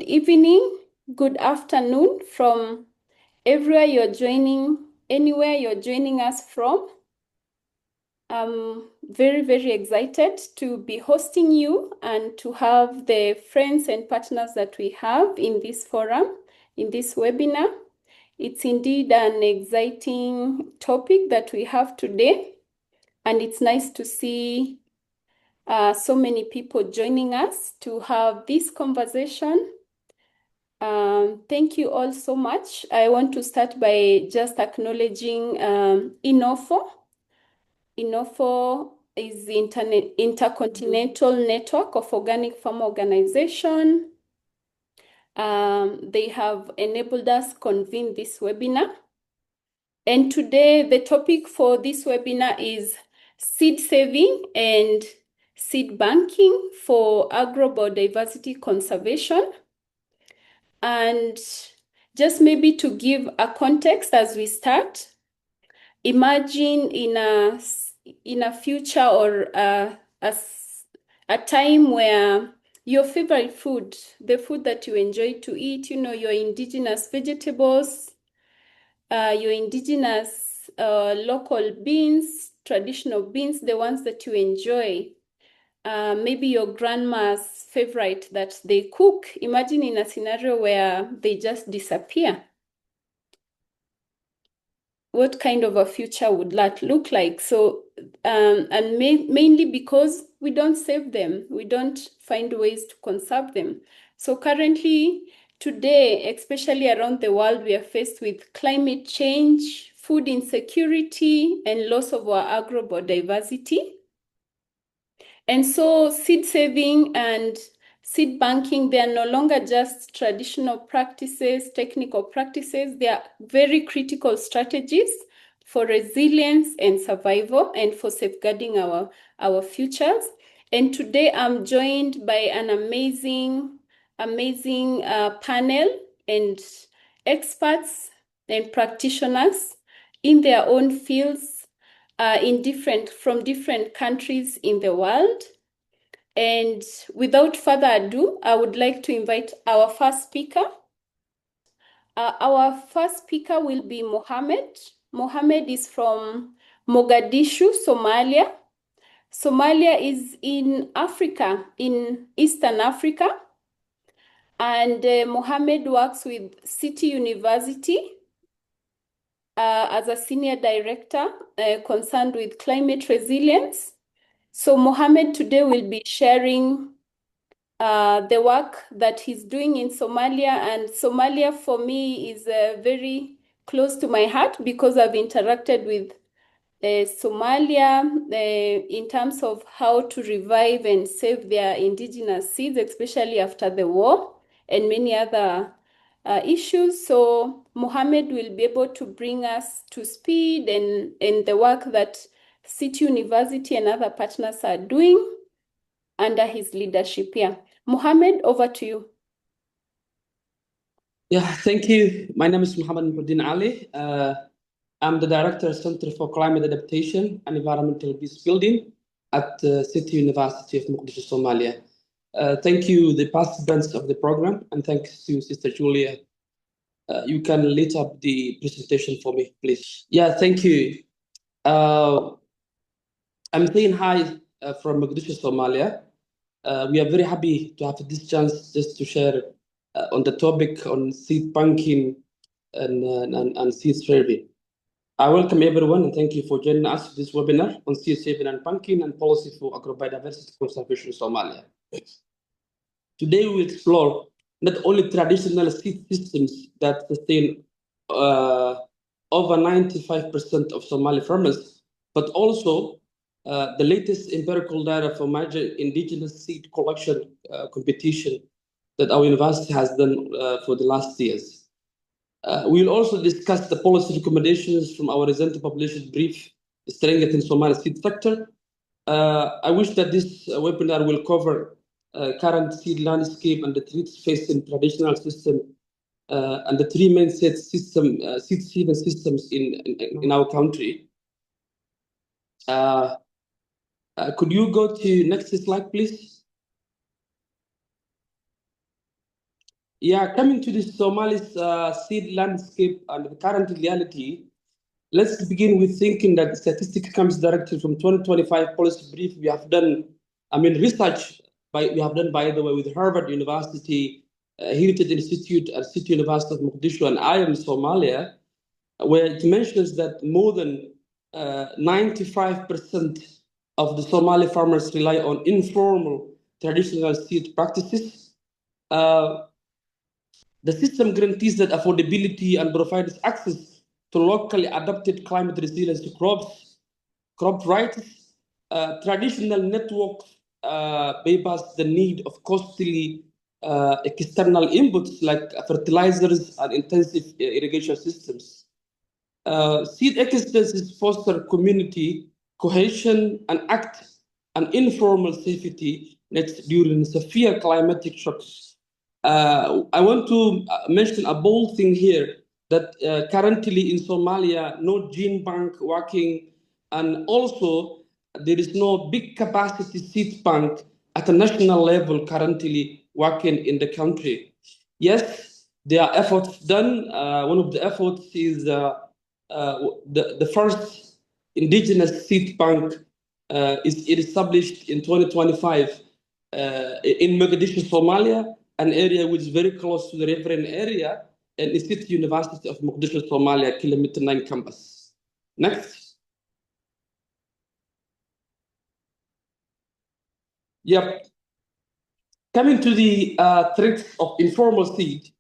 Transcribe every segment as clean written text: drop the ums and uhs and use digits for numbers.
evening, good afternoon from everywhere you're joining, anywhere you're joining us from. I'm very, very excited to be hosting you and to have the friends and partners that we have in this forum, in this webinar. It's indeed an exciting topic that we have today, and it's nice to see so many people joining us to have this conversation. Thank you all so much. I want to start by just acknowledging Inofo. Inofo is the intercontinental network of organic farm organization. They have enabled us convene this webinar. And today the topic for this webinar is seed saving and seed banking for agrobiodiversity conservation. And just maybe to give a context as we start, imagine in a future or a time where your favorite food, the food that you enjoy to eat, your indigenous vegetables, your indigenous local beans, traditional beans, the ones that you enjoy, maybe your grandma's favorite that they cook. Imagine in a scenario where they just disappear. What kind of a future would that look like? So, and mainly because we don't save them, we don't find ways to conserve them. So currently, today, especially around the world, we are faced with climate change, food insecurity, and loss of our agrobiodiversity. And so seed saving and seed banking, they are no longer just traditional practices, technical practices. They are very critical strategies for resilience and survival and for safeguarding our futures. And today I'm joined by an amazing panel and experts and practitioners in their own fields from different countries in the world. And without further ado, I would like to invite our first speaker. Our first speaker will be Mohammed. Mohammed is from Mogadishu, Somalia. Somalia is in Africa, in Eastern Africa. And Mohammed works with City University as a senior director concerned with climate resilience. So Mohammed today will be sharing the work that he's doing in Somalia. And Somalia for me is very close to my heart because I've interacted with Somalia in terms of how to revive and save their indigenous seeds, especially after the war and many other issues. So Mohammed will be able to bring us to speed and the work that City University and other partners are doing under his leadership here. Mohammed, over to you. Yeah, thank you. My name is Mohammed Muhuddin Ali. I'm the Director Center for Climate Adaptation and Environmental Peace Building at City University of Mogadishu, Somalia. Thank you, the participants of the program, and thanks to Sister Julia. You can lead up the presentation for me, please. Yeah, thank you. I'm saying hi from Mogadishu, Somalia. We are very happy to have this chance just to share on the topic on seed banking and seed saving. I welcome everyone and thank you for joining us this webinar on seed saving and banking and policy for agrobiodiversity conservation in Somalia. Today we will explore not only traditional seed systems that sustain over 95% of Somali farmers, but also the latest empirical data for major indigenous seed collection competition that our university has done for the last years. We'll also discuss the policy recommendations from our recent published brief, Strengthening Somali Seed Sector. I wish that this webinar will cover current seed landscape and the threats facing traditional system and the three main seed seeding systems in our country. Could you go to next slide, please? Yeah, coming to the Somali's seed landscape and the current reality, let's begin with thinking that the statistic comes directly from 2025 policy brief we have done. I mean, research we have done, by the way, with Harvard University, Heritage Institute, and City University of Mogadishu, and I am Somalia, where it mentions that more than 95% of the Somali farmers rely on informal traditional seed practices. The system guarantees that affordability and provides access to locally adapted climate resilience crops, crop varieties. Traditional networks bypass the need of costly external inputs like fertilizers and intensive irrigation systems. Seed ecosystems foster community cohesion and act an informal safety net during severe climatic shocks. I want to mention a bold thing here that currently in Somalia, no gene bank working, and also there is no big capacity seed bank at a national level currently working in the country. Yes, there are efforts done. One of the efforts is the first indigenous seed bank is established in 2025 in Mogadishu, Somalia, an area which is very close to the riverine area, and the City University of Mogadishu, Somalia, Kilometer 9 campus. Next. Yep. Coming to the threats of informal seed,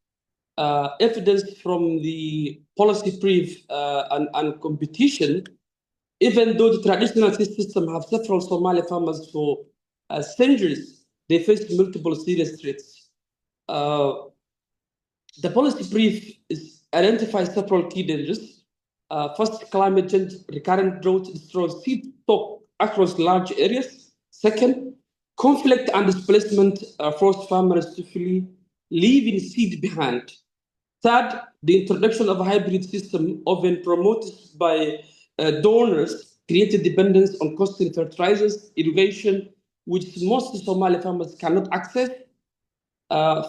evidence from the policy brief and competition, even though the traditional seed system have several Somali farmers for centuries, they face multiple serious threats. The policy brief identifies several key dangers. First, climate change, recurrent drought destroys seed stock across large areas. Second, conflict and displacement force farmers to flee, leaving seed behind. Third, the introduction of a hybrid system, often promoted by donors, created dependence on costly fertilizers, irrigation, which most Somali farmers cannot access.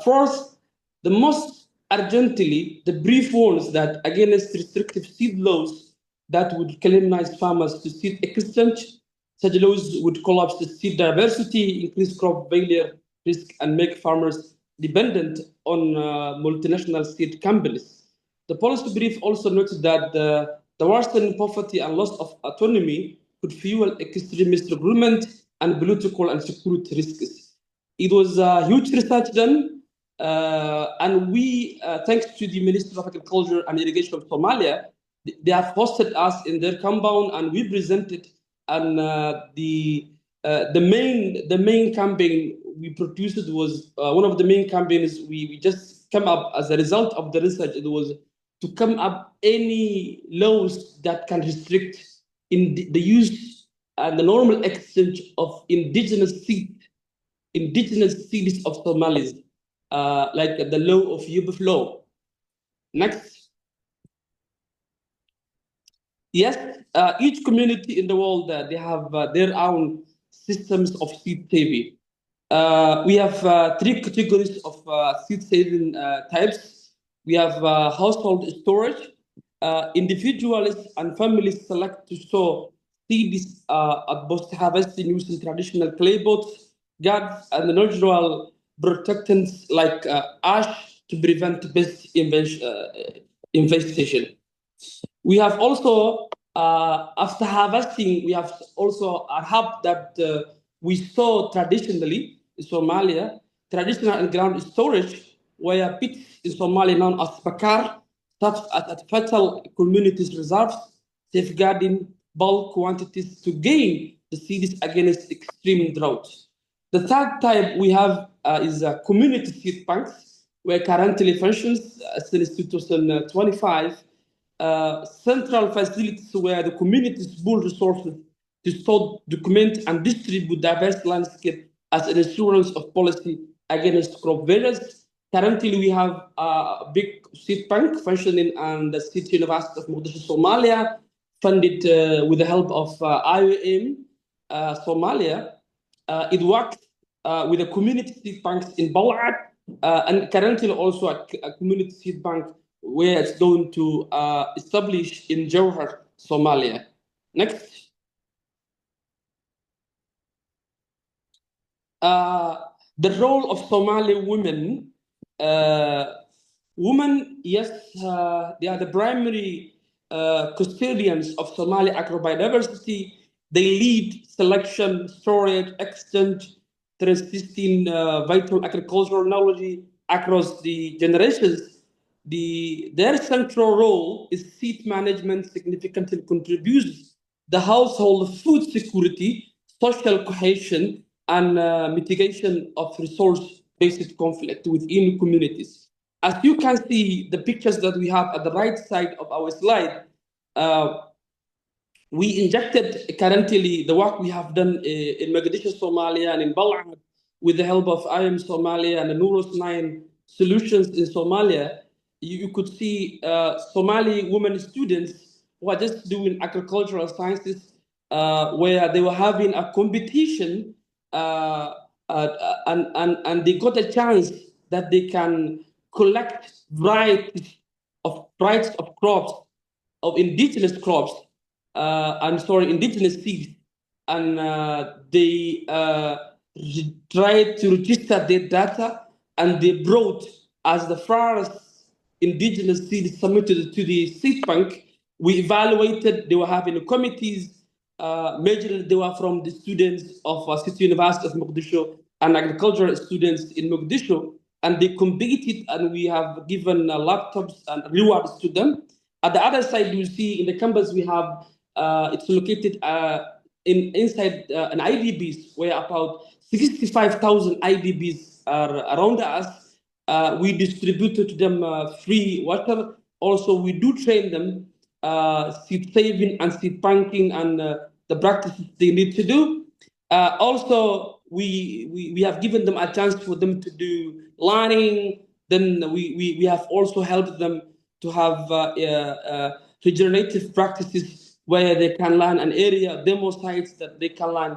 Fourth, the most urgently, the brief warns that against restrictive seed laws that would criminalize farmers to seed exchange, such laws would collapse the seed diversity, increase crop failure risk, and make farmers dependent on multinational seed companies. The policy brief also noted that the worsening poverty and loss of autonomy could fuel extremist recruitment and political and security risks. It was a huge research done, and we, thanks to the Ministry of Agriculture and Irrigation of Somalia, they have hosted us in their compound, and we presented. And the main campaign we produced was one of the main campaigns we just come up as a result of the research. It was to come up any laws that can restrict in the use and the normal exchange of indigenous seeds of Somalis, like the law of Yubuf law. Next. Yes, each community in the world, they have their own systems of seed saving. We have three categories of seed saving types. We have household storage. Individuals and families select to store seeds at post-harvesting using traditional clay pots, guards, and natural protectants like ash to prevent pest infestation. We have also, after harvesting, we have also a hub that we store traditionally in Somalia, traditional and ground storage, where pits in Somalia known as Bakar, such as fertile communities reserves, safeguarding bulk quantities to gain the seeds against extreme drought. The third type we have is community seed banks, where currently functions since 2025 central facilities where the communities pool resources to store, document, and distribute diverse landscape as an assurance of policy against crop failures. Currently, we have a big seed bank functioning in the City University of Mogadishu, Somalia, funded with the help of IOM Somalia. It works with the community seed banks in Balad, and currently also a community seed bank where it's going to establish in Jowhar, Somalia. Next. The role of Somali women. Women, yes, they are the primary custodians of Somali agrobiodiversity. They lead selection, storage, exchange, transmitting vital agricultural knowledge across the generations. Their central role is seed management significantly contributes the household food security, social cohesion, and mitigation of resource-based conflict within communities. As you can see, the pictures that we have at the right side of our slide, uh, we injected currently the work we have done in Mogadishu, Somalia, and in Balad with the help of IM Somalia and the Nuros 9 solutions in Somalia. You could see Somali women students who are just doing agricultural sciences, where they were having a competition, and they got a chance that they can collect varieties of crops, of indigenous crops, indigenous seeds, and they tried to register their data, and they brought as the first indigenous seeds submitted to the seed bank. We evaluated, they were having committees, majorly they were from the students of City University of Mogadishu and agricultural students in Mogadishu, and they competed, and we have given laptops and rewards to them. At the other side, you see in the campus we have, it's located inside an IDBs, where about 65,000 IDBs are around us. We distributed to them free water. Also, we do train them seed saving and seed banking and the practices they need to do. Also, we have given them a chance for them to do learning. Then we have also helped them to have regenerative practices where they can learn an area, demo sites that they can learn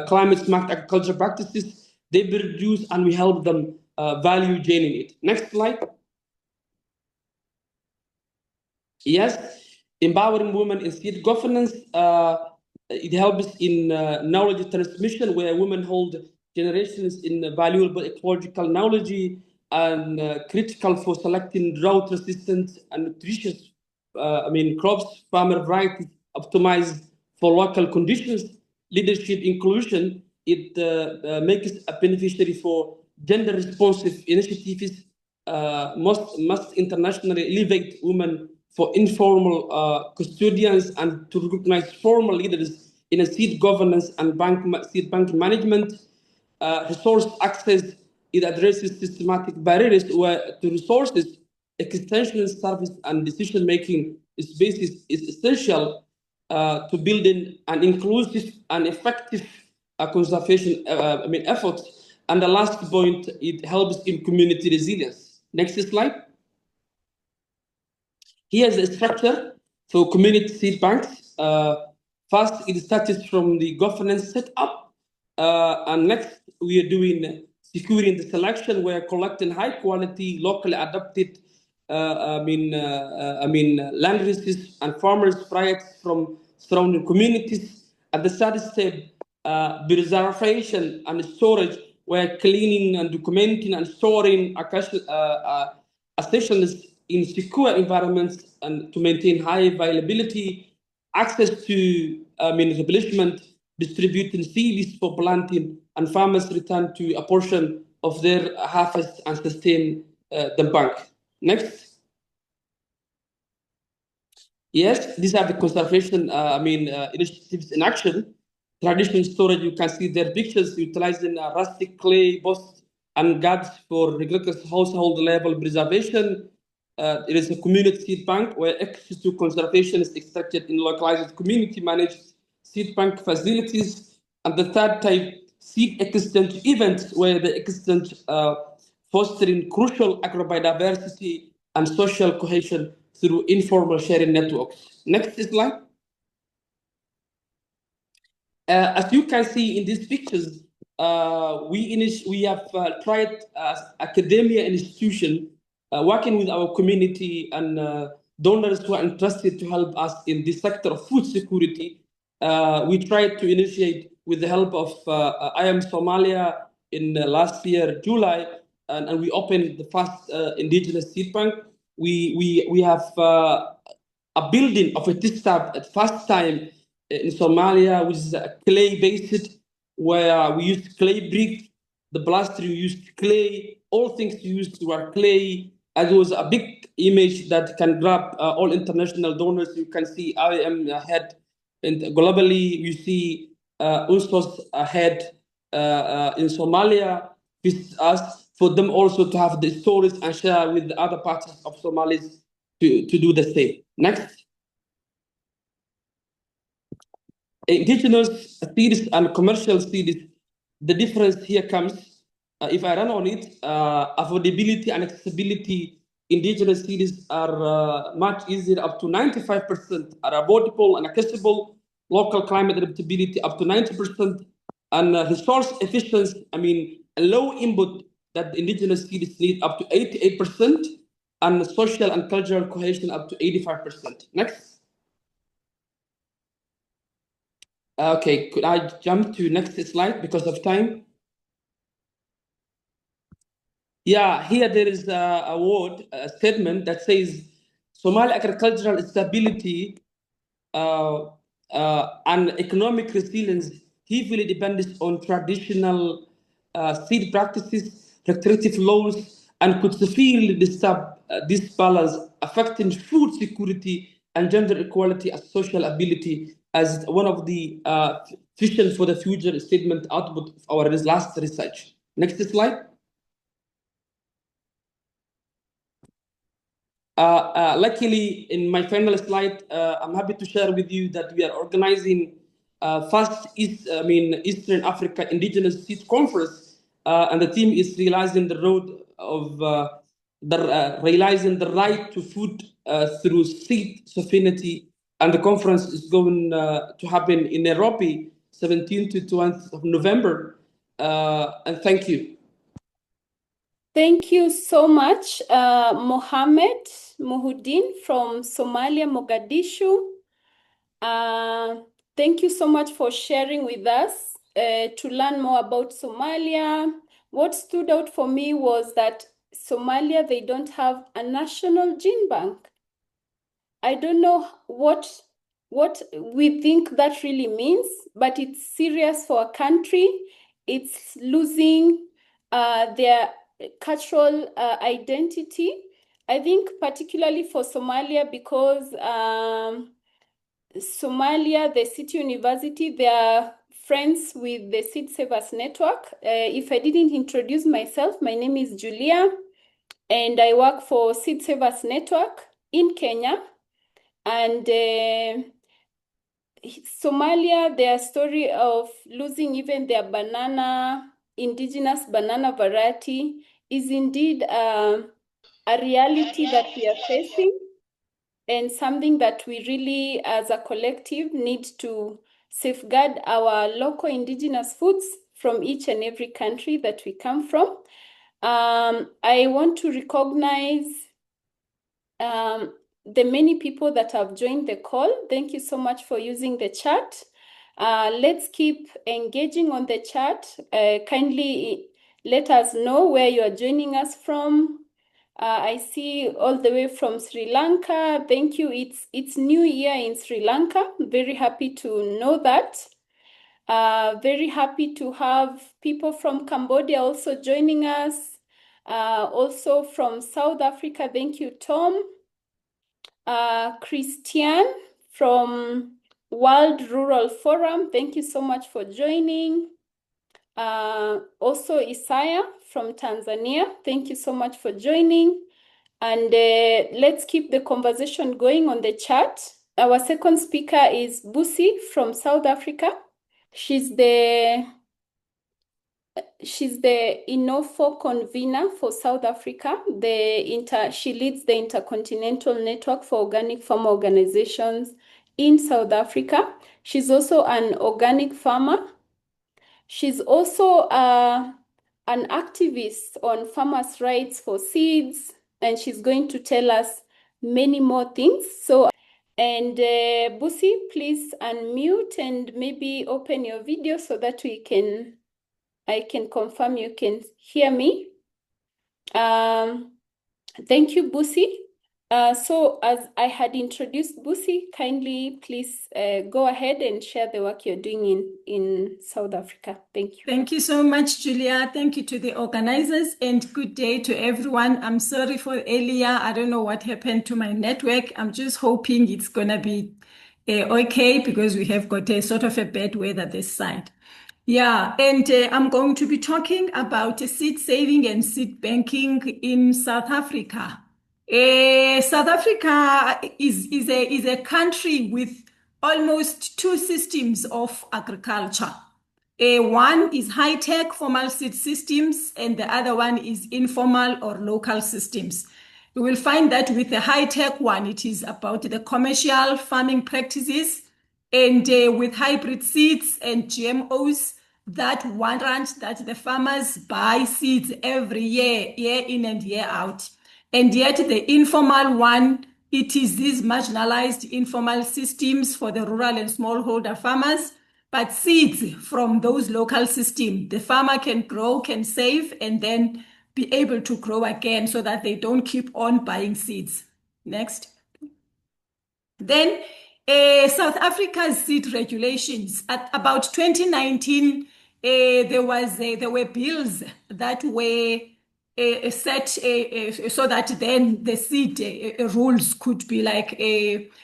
climate smart agriculture practices. They produce and we help them value gaining it. Next slide. Yes, empowering women in seed governance. It helps in knowledge transmission, where women hold generations in valuable ecological knowledge and critical for selecting drought-resistant and nutritious, crops, farmer varieties optimized for local conditions. Leadership inclusion. It makes a beneficiary for gender-responsive initiatives. Must internationally elevate women for informal custodians and to recognize formal leaders in a seed governance and seed bank management. Resource access, it addresses systematic barriers to resources, extension service and decision making spaces is essential to building an inclusive and effective conservation efforts. And the last point, it helps in community resilience. Next slide. Here's the structure for community seed banks. First, it starts from the governance setup, and next we are doing securing the selection. We're collecting high quality, locally adapted, land resources and farmers' products from surrounding communities. At the third step, preservation and storage, we're cleaning and documenting and storing accessions in secure environments and to maintain high availability, access to replenishment, distributing seeds for planting, and farmers return to a portion of their harvest and sustain the bank. Next. Yes, these are the conservation initiatives in action. Traditional storage, you can see their pictures utilizing rustic clay posts and guards for rigorous household level preservation. It is a community seed bank where access to conservation is extracted in localized community managed seed bank facilities. And the third type, seed exchange events, where the exchange fostering crucial agrobiodiversity and social cohesion through informal sharing networks. Next slide. As you can see in these pictures, we have tried as academia institution working with our community and donors who are interested to help us in this sector of food security. We tried to initiate with the help of I Am Somalia in last year, July, and we opened the first indigenous seed bank. We have a building of a test lab at first time in Somalia, which is a clay-based, where we used clay brick, the plaster we used clay, all things used were clay. And it was a big image that can grab all international donors. You can see I am ahead, and globally you see UNSOS ahead in Somalia with us, for them also to have the stories and share with the other parts of Somalis to do the same. Next. Indigenous seeds and commercial seeds, the difference here comes, if I run on it, affordability and accessibility, indigenous seeds are much easier, up to 95% are affordable and accessible, local climate adaptability up to 90%, and resource efficiency, I mean, a low input that indigenous seeds need up to 88%, and social and cultural cohesion up to 85%. Next. Okay, could I jump to next slide because of time? Yeah, here there is a word, a statement that says Somali agricultural stability and economic resilience heavily depends on traditional seed practices, restrictive laws, and could severely disturb this balance, affecting food security and gender equality as social ability, as one of the vision for the future statement output of our last research. Next slide. Luckily, in my final slide, I'm happy to share with you that we are organizing Eastern Africa Indigenous Seed Conference, and the theme is realizing the road of realizing the right to food through seed sovereignty, and the conference is going to happen in Nairobi, 17th to 20th of November. And thank you. Thank you so much, Mohammed Muhuddin from Somalia, Mogadishu. Thank you so much for sharing with us to learn more about Somalia. What stood out for me was that Somalia, they don't have a national gene bank. I don't know what we think that really means, but it's serious for a country. It's losing their cultural identity. I think particularly for Somalia, because Somalia, the City University, they are friends with the Seed Savers Network. If I didn't introduce myself, my name is Julia, and I work for Seed Savers Network in Kenya. And Somalia, their story of losing even their indigenous banana variety is indeed a reality that we are facing, and something that we really, as a collective, need to safeguard our local indigenous foods from each and every country that we come from. I want to recognize the many people that have joined the call. Thank you so much for using the chat. Let's keep engaging on the chat. Kindly let us know where you are joining us from. I see all the way from Sri Lanka. Thank you. It's New Year in Sri Lanka. Very happy to know that. Very happy to have people from Cambodia also joining us. Also from South Africa. Thank you, Tom. Christian from World Rural Forum. Thank you so much for joining. Also Isaiah from Tanzania. Thank you so much for joining. And let's keep the conversation going on the chat. Our second speaker is Busi from South Africa. She's the Inofo convener for South Africa. She leads the Intercontinental Network for Organic Farmer Organizations in South Africa. She's also an organic farmer. She's also an activist on farmers' rights for seeds, and she's going to tell us many more things. So, and Busi, please unmute and maybe open your video so that I can confirm you can hear me. Thank you, Busi. So as I had introduced Busi, kindly please go ahead and share the work you're doing in South Africa. Thank you. Thank you so much, Julia. Thank you to the organizers and good day to everyone. I'm sorry for earlier. I don't know what happened to my network. I'm just hoping it's going to be okay because we have got a sort of a bad weather this side. Yeah, and I'm going to be talking about seed saving and seed banking in South Africa. South Africa is a country with almost two systems of agriculture. One is high-tech formal seed systems, and the other one is informal or local systems. You will find that with the high-tech one, it is about the commercial farming practices, and with hybrid seeds and GMOs that warrant that the farmers buy seeds every year, year in and year out. And yet the informal one, it is these marginalized informal systems for the rural and smallholder farmers, but seeds from those local systems, the farmer can grow, can save, and then be able to grow again so that they don't keep on buying seeds. Next. Then South Africa's seed regulations. At about 2019, there were bills that were set so that then the seed rules could be like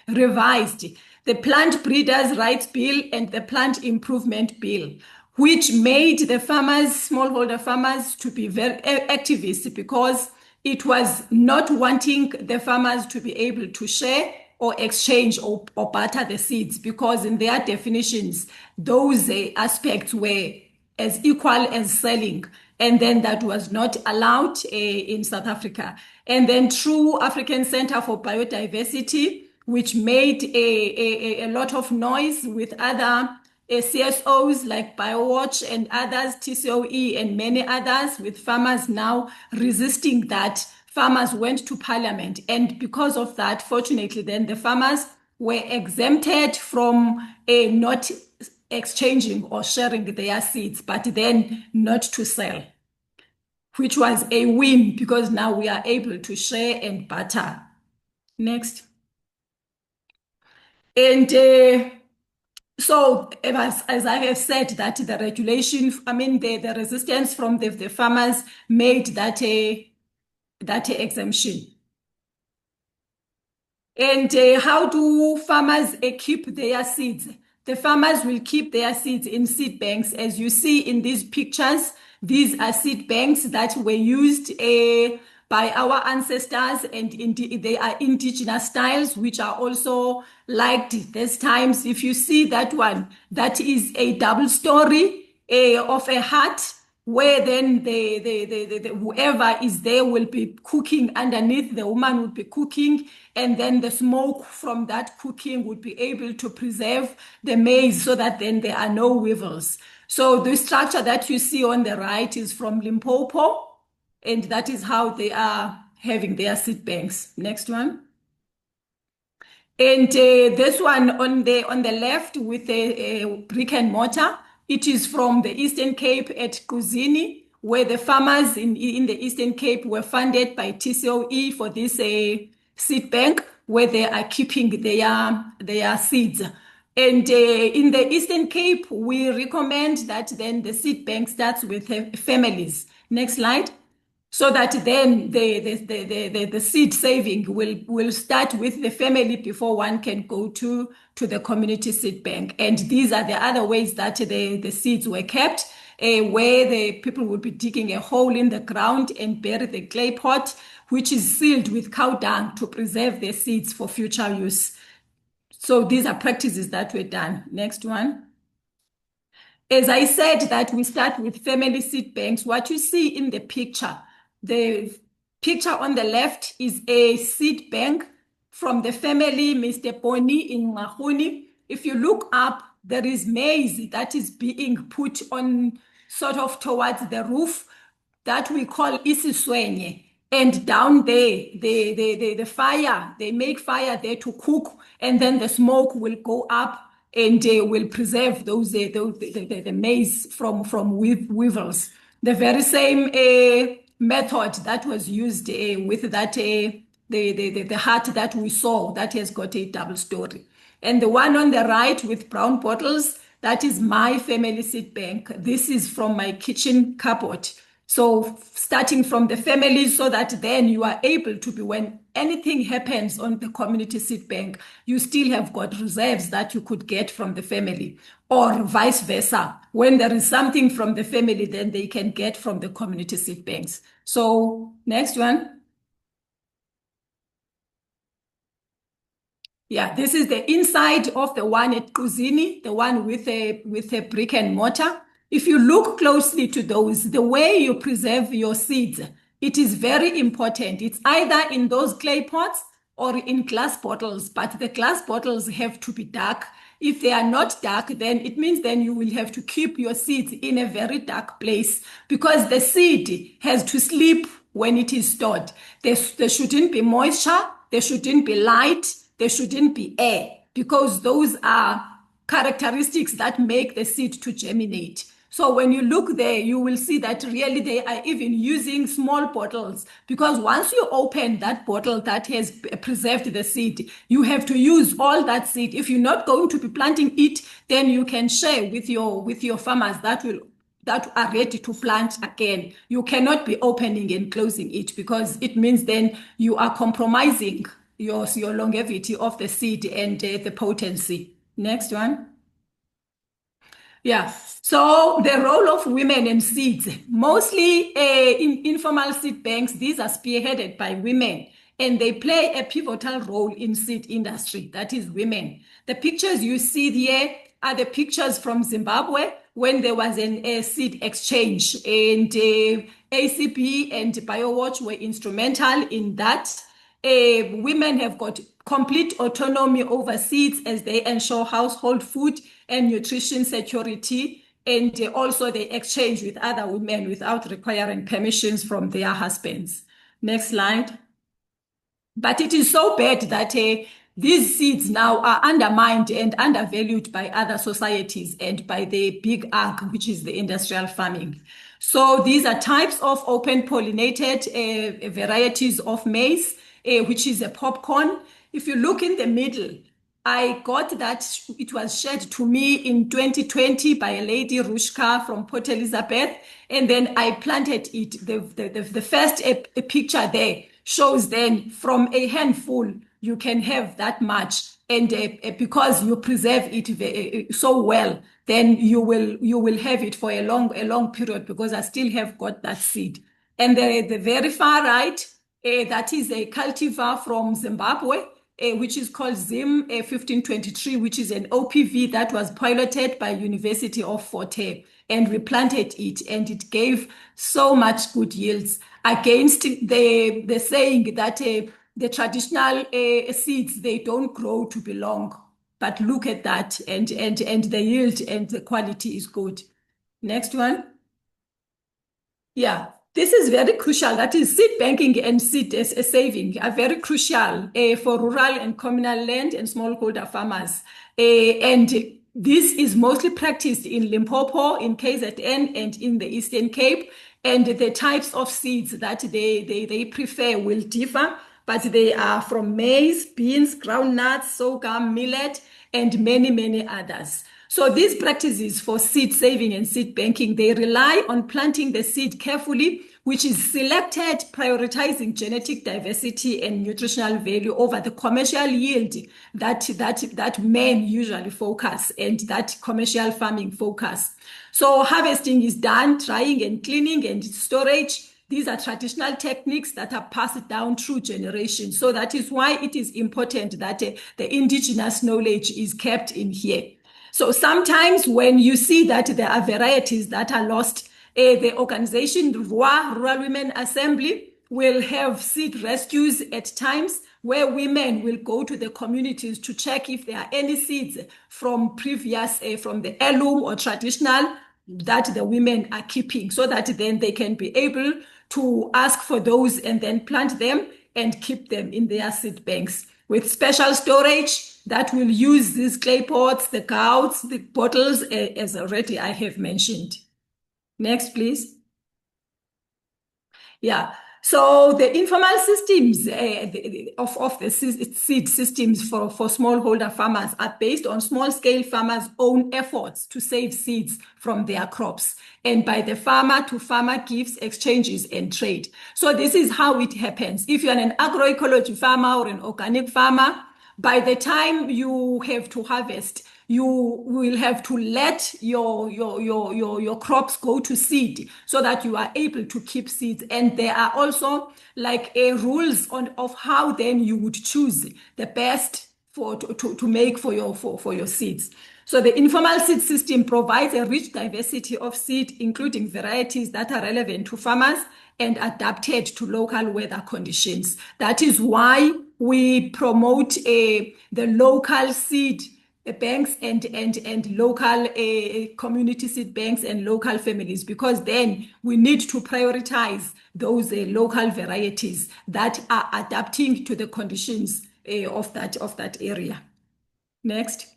revised. The Plant Breeders' Rights Bill and the Plant Improvement Bill, which made the farmers, smallholder farmers, to be very activist because it was not wanting the farmers to be able to share or exchange or barter the seeds, because in their definitions, those aspects were as equal as selling. And then that was not allowed in South Africa. And then through African Center for Biodiversity, which made a lot of noise with other CSOs like BioWatch and others, TCOE and many others, with farmers now resisting that. Farmers went to parliament, and because of that, fortunately, then the farmers were exempted from not exchanging or sharing their seeds, but then not to sell, which was a win because now we are able to share and barter. Next. And so, as I have said, that the regulation, the resistance from the farmers made that exemption. And how do farmers keep their seeds? The farmers will keep their seeds in seed banks. As you see in these pictures, these are seed banks that were used by our ancestors, and they are indigenous styles, which are also liked these times. If you see that one, that is a double story of a hut, where then the whoever is there will be cooking underneath. The woman would be cooking, and then the smoke from that cooking would be able to preserve the maize so that then there are no weevils. So the structure that you see on the right is from Limpopo, and that is how they are having their seed banks. Next one. And this one on the left with a brick and mortar, it is from the Eastern Cape at Kuzini, where the farmers in the Eastern Cape were funded by TCOE for this seed bank, where they are keeping their seeds. And in the Eastern Cape, we recommend that then the seed bank starts with families. Next slide. So that then the seed saving will start with the family before one can go to the community seed bank. And these are the other ways that the seeds were kept, where the people would be digging a hole in the ground and bury the clay pot, which is sealed with cow dung to preserve the seeds for future use. So these are practices that were done. Next one. As I said, that we start with family seed banks. What you see in the picture on the left is a seed bank from the family Mr. Boni in Mahuni. If you look up, there is maize that is being put on sort of towards the roof that we call isiswenye. And down there, the fire, they make fire there to cook, and then the smoke will go up and will preserve the maize from weevils. The very same method that was used with that the hut that we saw that has got a double story. And the one on the right with brown bottles, that is my family seed bank. This is from my kitchen cupboard. So starting from the family, so that then you are able to be, when anything happens on the community seed bank, you still have got reserves that you could get from the family, or vice versa. When there is something from the family, then they can get from the community seed banks. So next one. Yeah, this is the inside of the one at Kuzini, the one with a brick and mortar. If you look closely to those, the way you preserve your seeds, it is very important. It's either in those clay pots or in glass bottles, but the glass bottles have to be dark. If they are not dark, then it means then you will have to keep your seeds in a very dark place, because the seed has to sleep when it is stored. There shouldn't be moisture, there shouldn't be light, there shouldn't be air, because those are characteristics that make the seed to germinate. So when you look there, you will see that really they are even using small bottles, because once you open that bottle that has preserved the seed, you have to use all that seed. If you're not going to be planting it, then you can share with your farmers that are ready to plant again. You cannot be opening and closing it, because it means then you are compromising your longevity of the seed and the potency. Next one. Yeah. So the role of women and seeds, mostly in informal seed banks, these are spearheaded by women, and they play a pivotal role in seed industry. That is women. The pictures you see here are the pictures from Zimbabwe when there was a seed exchange, and ACP and BioWatch were instrumental in that. Women have got complete autonomy over seeds as they ensure household food and nutrition security, and also they exchange with other women without requiring permissions from their husbands. Next slide. But it is so bad that these seeds now are undermined and undervalued by other societies and by the big ag, which is the industrial farming. So these are types of open pollinated varieties of maize, which is a popcorn. If you look in the middle, I got that it was shared to me in 2020 by a lady, Rushka from Port Elizabeth, and then I planted it. The first picture there shows then from a handful, you can have that much. And because you preserve it so well, then you will have it for a long period, because I still have got that seed. And the very far right, that is a cultivar from Zimbabwe, which is called ZIM 1523, which is an OPV that was piloted by University of Fort Hare, and we planted it, and it gave so much good yields against the saying that the traditional seeds, they don't grow to be long. But look at that, and the yield and the quality is good. Next one. Yeah. This is very crucial. That is, seed banking and seed saving are very crucial for rural and communal land and smallholder farmers. And this is mostly practiced in Limpopo, in KZN, and in the Eastern Cape. And the types of seeds that they prefer will differ, but they are from maize, beans, groundnuts, sorghum, millet, and many, many others. So these practices for seed saving and seed banking, they rely on planting the seed carefully, which is selected, prioritizing genetic diversity and nutritional value over the commercial yield that men usually focus, and that commercial farming focus. So harvesting is done, drying and cleaning and storage. These are traditional techniques that are passed down through generations. So that is why it is important that the indigenous knowledge is kept in here. So sometimes when you see that there are varieties that are lost, the organization RWA, Rural Women Assembly, will have seed rescues at times where women will go to the communities to check if there are any seeds from previous, from the heirloom or traditional that the women are keeping, so that then they can be able to ask for those and then plant them and keep them in their seed banks with special storage that will use these clay pots, the gouts, the bottles, as already I have mentioned. Next, please. Yeah. So the informal systems of the seed systems for smallholder farmers are based on small-scale farmers' own efforts to save seeds from their crops, and by the farmer-to-farmer gifts, exchanges, and trade. So this is how it happens. If you're an agroecology farmer or an organic farmer, by the time you have to harvest, you will have to let your crops go to seed so that you are able to keep seeds. And there are also like rules of how then you would choose the best to make for your seeds. So the informal seed system provides a rich diversity of seed, including varieties that are relevant to farmers and adapted to local weather conditions. That is why we promote the local seed banks and local community seed banks and local families, because then we need to prioritize those local varieties that are adapting to the conditions of that area. Next.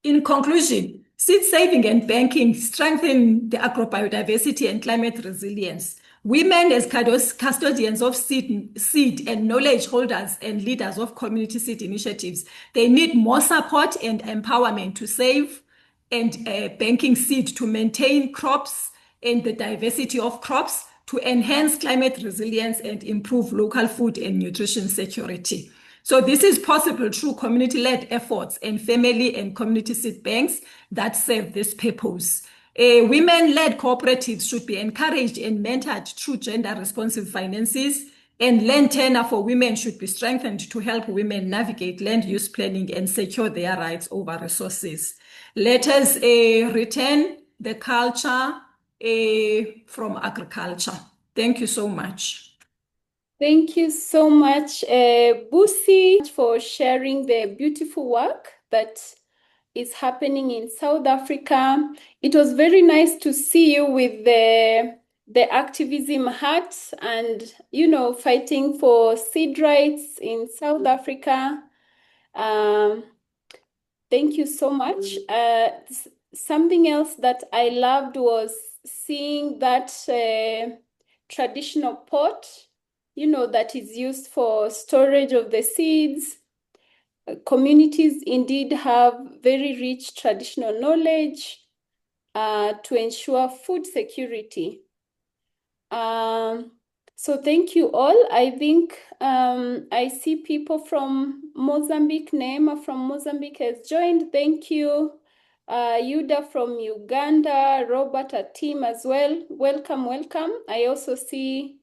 In conclusion, seed saving and banking strengthen the agrobiodiversity and climate resilience. Women as custodians of seed and knowledge holders and leaders of community seed initiatives, they need more support and empowerment to save and banking seed to maintain crops and the diversity of crops, to enhance climate resilience and improve local food and nutrition security. So this is possible through community-led efforts and family and community seed banks that serve this purpose. Women-led cooperatives should be encouraged and mentored through gender-responsive finances, and land tenure for women should be strengthened to help women navigate land use planning and secure their rights over resources. Let us return the culture from agriculture. Thank you so much. Thank you so much, Busi, for sharing the beautiful work that is happening in South Africa. It was very nice to see you with the activism hat and, fighting for seed rights in South Africa. Thank you so much. Something else that I loved was seeing that traditional pot, that is used for storage of the seeds. Communities indeed have very rich traditional knowledge to ensure food security. So thank you all. I think I see people from Mozambique. Neema from Mozambique has joined. Thank you. Yuda from Uganda, Robert, a team as well. Welcome, welcome. I also see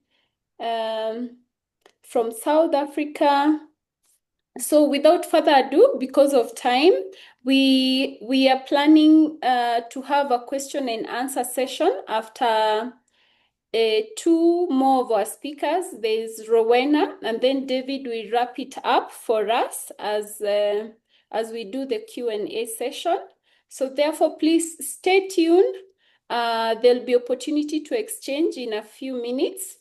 from South Africa. So without further ado, because of time, we are planning to have a question and answer session after two more of our speakers. There's Rowena, and then David will wrap it up for us as we do the Q&A session. So therefore, please stay tuned. There'll be opportunity to exchange in a few minutes,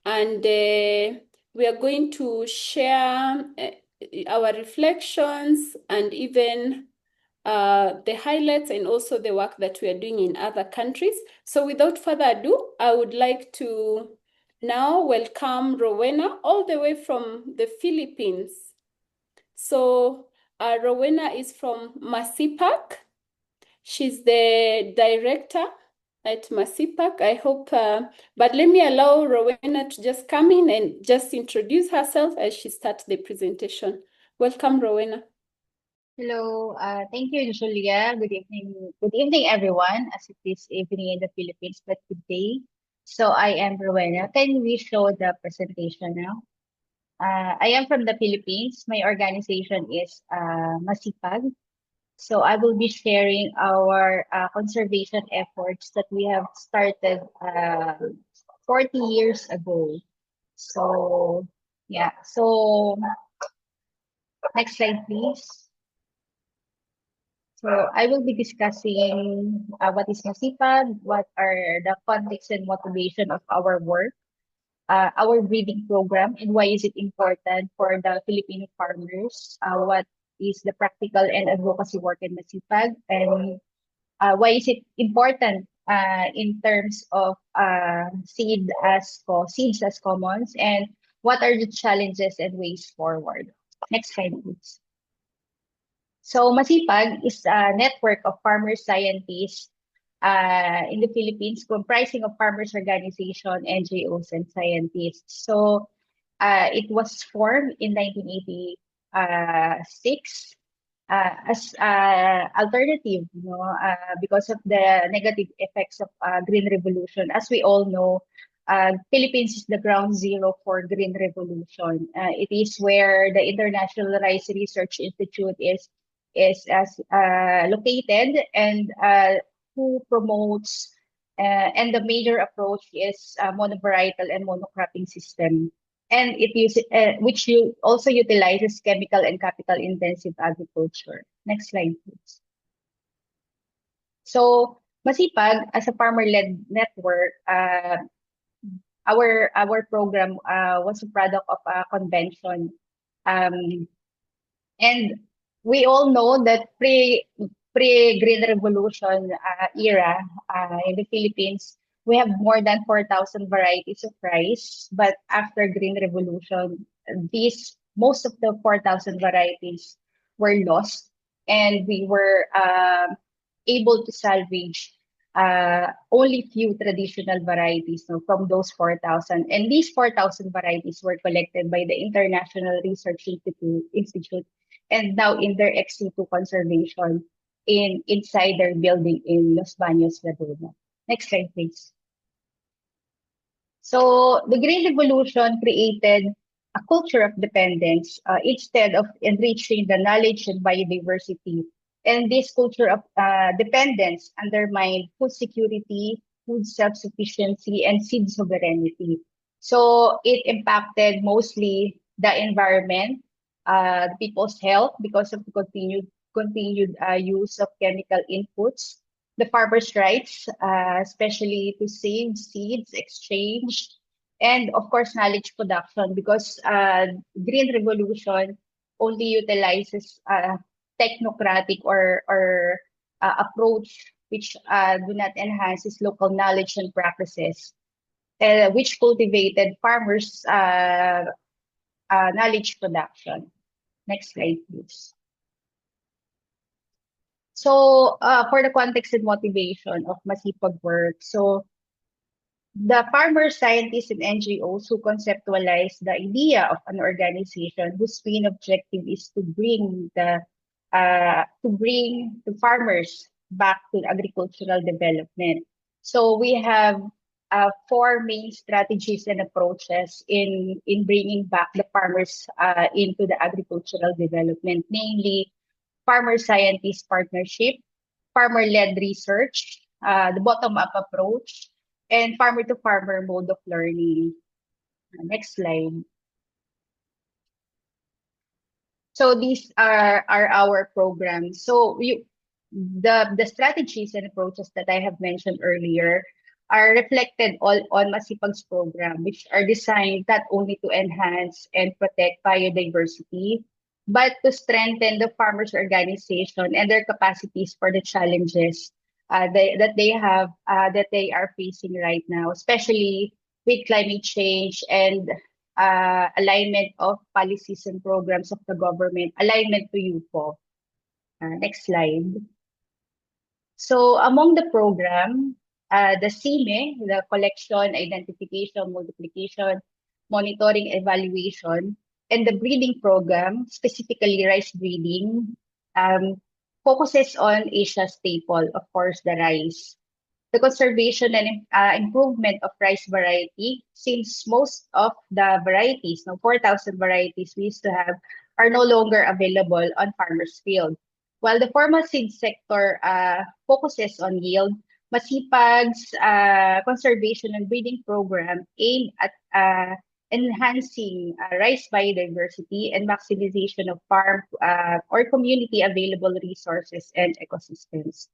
and we are going to share our reflections and even the highlights and also the work that we are doing in other countries. So without further ado, I would like to now welcome Rowena all the way from the Philippines. So Rowena is from Masipac. She's the director at Masipac. I hope, but let me allow Rowena to just come in and just introduce herself as she starts the presentation. Welcome, Rowena. Hello, thank you, Julia. Good evening, everyone, as it is evening in the Philippines, but good day. So I am Rowena. Can we show the presentation now? I am from the Philippines. My organization is Masipag. So I will be sharing our conservation efforts that we have started 40 years ago. So Yeah, so next slide, please. So I will be discussing what is Masipag, what are the context and motivation of our work, our breeding program, and why is it important for the Filipino farmers, what is the practical and advocacy work in Masipag, and why is it important in terms of seeds as commons, and what are the challenges and ways forward. Next slide, please. So Masipag is a network of farmer scientists in the Philippines, comprising of farmers organization, NGOs, and scientists. So it was formed in 1986 as alternative, because of the negative effects of green revolution. As we all know, Philippines is the ground zero for green revolution. It is where the International Rice Research Institute is as located, and who promotes and the major approach is monovarietal and monocropping system, and it uses which you also utilizes chemical and capital intensive agriculture. Next slide, please. So Masipag, as a farmer-led network, our program was a product of a convention, um, and we all know that pre Green Revolution era in the Philippines, we have more than 4,000 varieties of rice. But after Green Revolution, these most of the 4,000 varieties were lost, and we were able to salvage only few traditional varieties, from those 4,000. And these 4,000 varieties were collected by the International Research Institute and now in their ex situ conservation inside their building in Los Baños, Laguna. Next slide, please. So the Green Revolution created a culture of dependence instead of enriching the knowledge and biodiversity. And this culture of dependence undermined food security, food self-sufficiency, and seed sovereignty. So it impacted mostly the environment, people's health because of the continued use of chemical inputs, the farmers' rights, especially to save seeds, exchange, and of course, knowledge production, because Green Revolution only utilizes technocratic or approach which do not enhance its local knowledge and practices, which cultivated farmers' knowledge production. Next slide, please. So, for the context and motivation of Masipag work, so the farmers, scientists, and NGOs who conceptualize the idea of an organization whose main objective is to bring the farmers back to agricultural development. So we have four main strategies and approaches in bringing back the farmers into the agricultural development, namely farmer scientist partnership, farmer-led research, the bottom-up approach, and farmer-to-farmer mode of learning. Next slide. So these are our programs. So the strategies and approaches that I have mentioned earlier are reflected all on Masipag's program, which are designed not only to enhance and protect biodiversity, but to strengthen the farmers' organization and their capacities for the challenges that they are facing right now, especially with climate change and alignment of policies and programs of the government, alignment to UFO. Next slide. So among the program, the CIME, the collection, identification, multiplication, monitoring, evaluation, and the breeding program, specifically rice breeding, focuses on Asia's staple, of course, the rice. The conservation and improvement of rice variety, since most of the varieties, 4,000 varieties we used to have, are no longer available on farmers' field. While the formal seed sector focuses on yield, Masipag's conservation and breeding program aim at enhancing rice biodiversity, and maximization of farm or community available resources and ecosystems.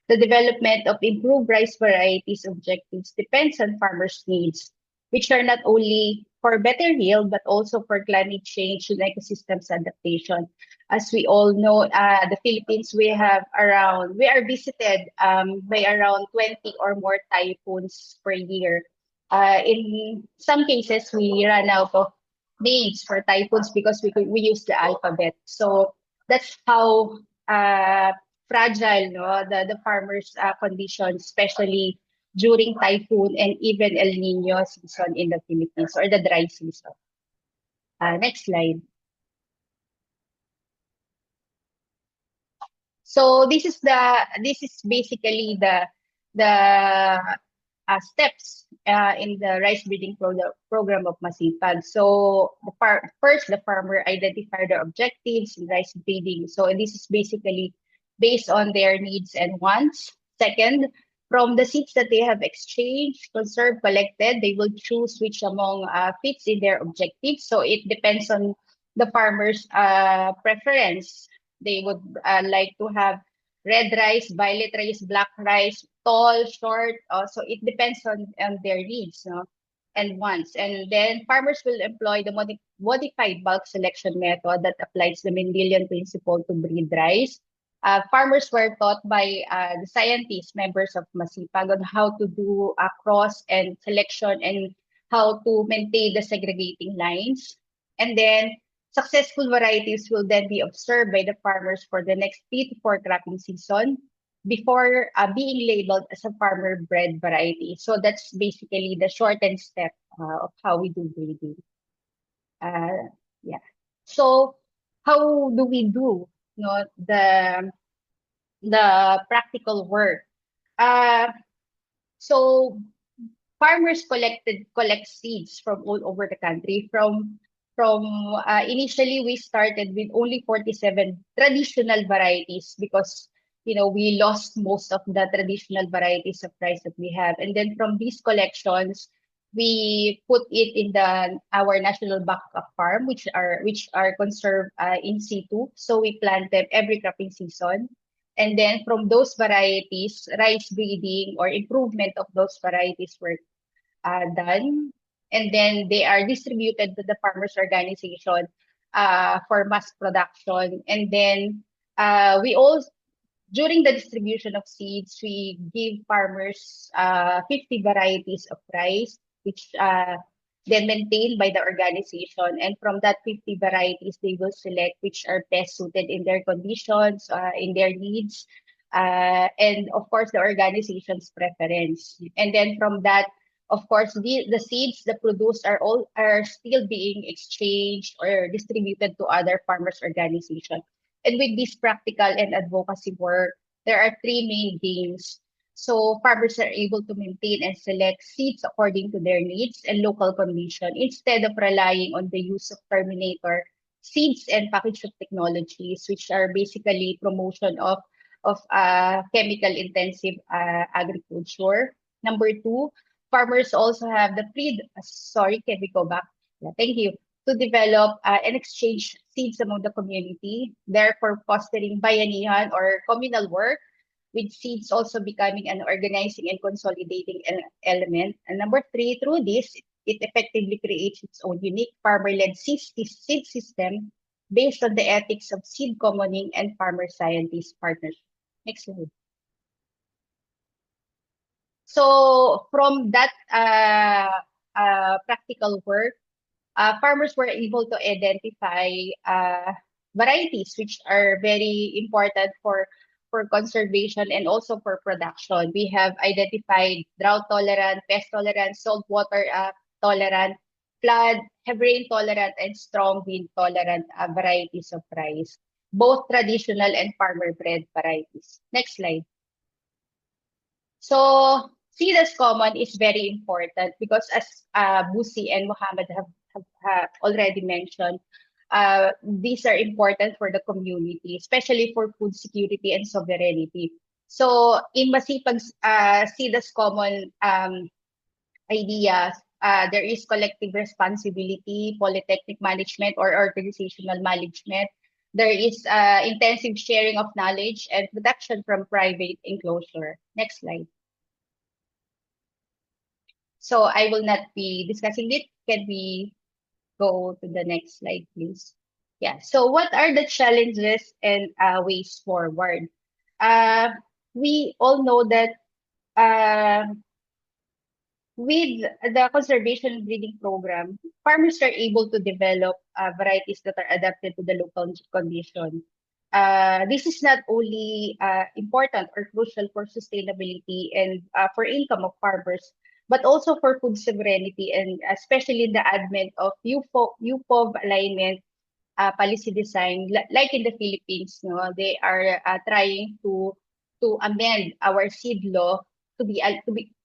The development of improved rice varieties objectives depends on farmers' needs, which are not only for better yield, but also for climate change and ecosystems adaptation. As we all know, the Philippines, we are visited by around 20 or more typhoons per year. In some cases, we run out of names for typhoons because we use the alphabet. So that's how fragile, no, the farmers' conditions, especially during typhoon and even El Nino season in the Philippines, or the dry season. Next slide. So this is basically the steps in the rice breeding program of Masipag. So first, the farmer identify their objectives in rice breeding. So this is basically based on their needs and wants. Second, from the seeds that they have exchanged, conserved, collected, they will choose which among fits in their objectives. So it depends on the farmer's preference. They would like to have red rice, violet rice, black rice, tall, short. So it depends on their needs, no, and wants. And then farmers will employ the modified bulk selection method that applies the Mendelian principle to breed rice. Farmers were taught by the scientists, members of Masipag, on how to do cross and selection and how to maintain the segregating lines. And then successful varieties will then be observed by the farmers for the next 3 to 4 cropping season before being labeled as a farmer-bred variety. So that's basically the shortened step of how we do breeding. Yeah. So how do we do, you know, the practical work? So farmers collect seeds from all over the country. From initially we started with only 47 traditional varieties because we lost most of the traditional varieties of rice that we have, and then from these collections we put it in our national backup farm, which are conserved in situ. So we plant them every cropping season, and then from those varieties, rice breeding or improvement of those varieties were done, and then they are distributed to the farmers organization for mass production. And then we also, during the distribution of seeds, we give farmers 50 varieties of rice, which then maintained by the organization. And from that 50 varieties, they will select which are best suited in their conditions, in their needs, and of course the organization's preference. And then from that, of course, the seeds that produced are still being exchanged or distributed to other farmers organizations. And with this practical and advocacy work, there are 3 main gains. So farmers are able to maintain and select seeds according to their needs and local condition instead of relying on the use of terminator seeds and package of technologies, which are basically promotion of chemical intensive agriculture. Number 2, farmers also have the can we go back? Yeah, thank you. To develop and exchange seeds among the community, therefore fostering bayanihan or communal work, with seeds also becoming an organizing and consolidating element. And number 3, through this, it effectively creates its own unique farmer-led seed system based on the ethics of seed commoning and farmer-scientist partnership. Next slide. So from that practical work, farmers were able to identify varieties which are very important for conservation and also for production. We have identified drought tolerant, pest tolerant, saltwater tolerant, flood, heavy rain tolerant, and strong wind tolerant varieties of rice, both traditional and farmer bred varieties. Next slide. So seed as common is very important because, as Busi and Mohammed have already mentioned, these are important for the community, especially for food security and sovereignty. So in Masipag's seed as common ideas, there is collective responsibility, polytechnic management, or organizational management. There is intensive sharing of knowledge and protection from private enclosure. Next slide. So I will not be discussing it. Can we go to the next slide, please? Yeah. So what are the challenges and ways forward? Uh, we all know that uh, with the conservation breeding program, farmers are able to develop varieties that are adapted to the local condition. This is not only important or crucial for sustainability and for income of farmers, but also for food sovereignty and especially the advent of UPOV alignment policy design. Like in the Philippines, no, they are trying to amend our seed law to be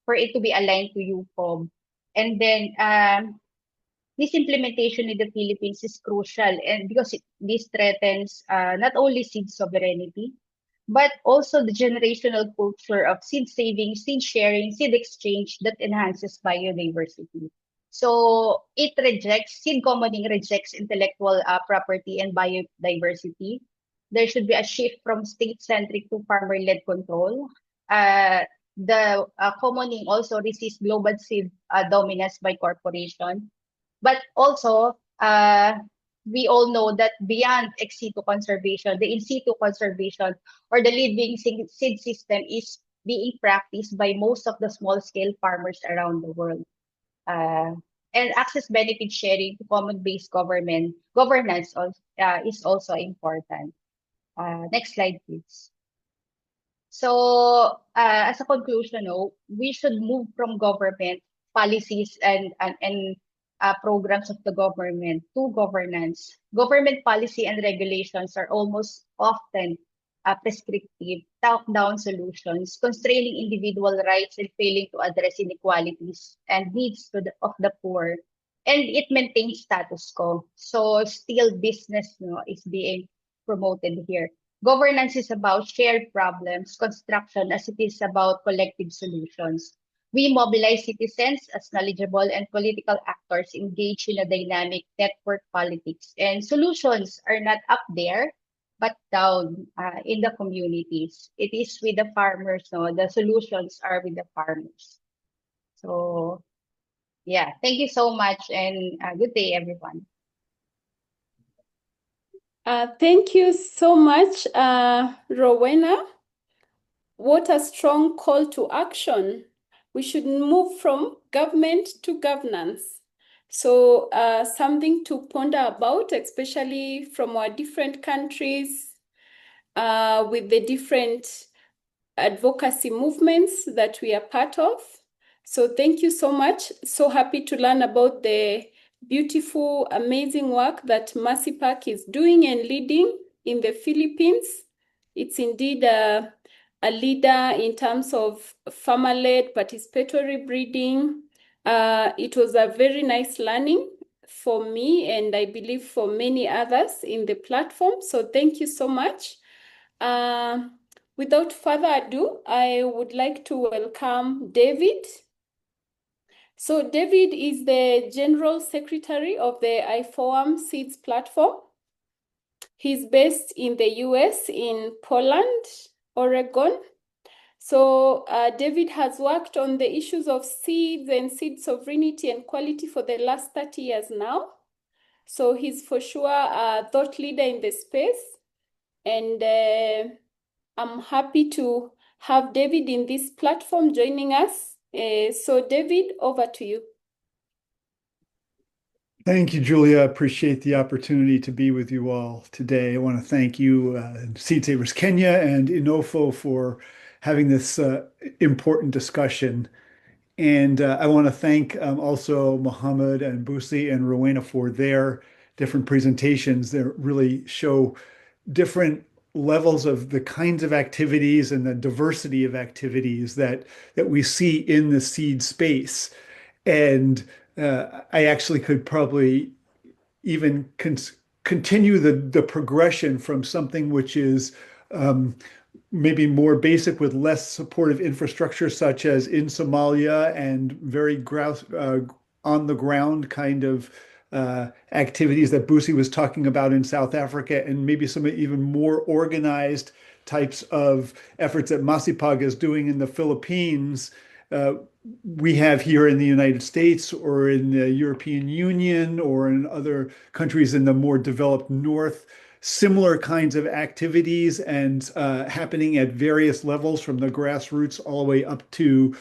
for it to be aligned to UPOB. And then this implementation in the Philippines is crucial, and because this threatens not only seed sovereignty, but also the generational culture of seed saving, seed sharing, seed exchange that enhances biodiversity. So seed commoning rejects intellectual property and biodiversity. There should be a shift from state-centric to farmer-led control. The commoning also resists global seed dominance by corporation. But also, we all know that beyond ex situ conservation, the in situ conservation or the living seed system is being practiced by most of the small scale farmers around the world. Uh, and access benefit sharing to common based governance is also important. Next slide, please. So, as a conclusion, no, we should move from government policies and programs of the government to governance. Government policy and regulations are almost often prescriptive, top-down solutions, constraining individual rights and failing to address inequalities and needs of the poor. And it maintains status quo. So still business, no, is being promoted here. Governance is about shared problems, construction as it is about collective solutions. We mobilize citizens as knowledgeable and political actors engaged in a dynamic network politics. And solutions are not up there, but down in the communities. It is with the farmers, no? The solutions are with the farmers. So, yeah, thank you so much and good day, everyone. Thank you so much, Rowena. What a strong call to action. We should move from government to governance. So something to ponder about, especially from our different countries, with the different advocacy movements that we are part of. So thank you so much. So happy to learn about the beautiful, amazing work that MACIPAC is doing and leading in the Philippines. It's indeed a leader in terms of farmer-led participatory breeding. It was a very nice learning for me and I believe for many others in the platform. So thank you so much. Without further ado, I would like to welcome David. So David is the General Secretary of the IFOAM Seeds platform. He's based in the US, in Portland, Oregon. So David has worked on the issues of seeds and seed sovereignty and quality for the last 30 years now. So he's for sure a thought leader in the space. And I'm happy to have David in this platform joining us. So David, over to you. Thank you, Julia. I appreciate the opportunity to be with you all today. I want to thank you, Seed Savers Kenya and Inofo for having this important discussion. And I want to thank also Mohammed and Busi and Rowena for their different presentations that really show different levels of the kinds of activities and the diversity of activities that we see in the seed space. And I actually could probably even continue the progression from something which is maybe more basic with less supportive infrastructure, such as in Somalia and very on the ground kind of activities that Busi was talking about in South Africa, and maybe some even more organized types of efforts that Masipag is doing in the Philippines, we have here in the United States or in the European Union or in other countries in the more developed North, similar kinds of activities and happening at various levels from the grassroots all the way up to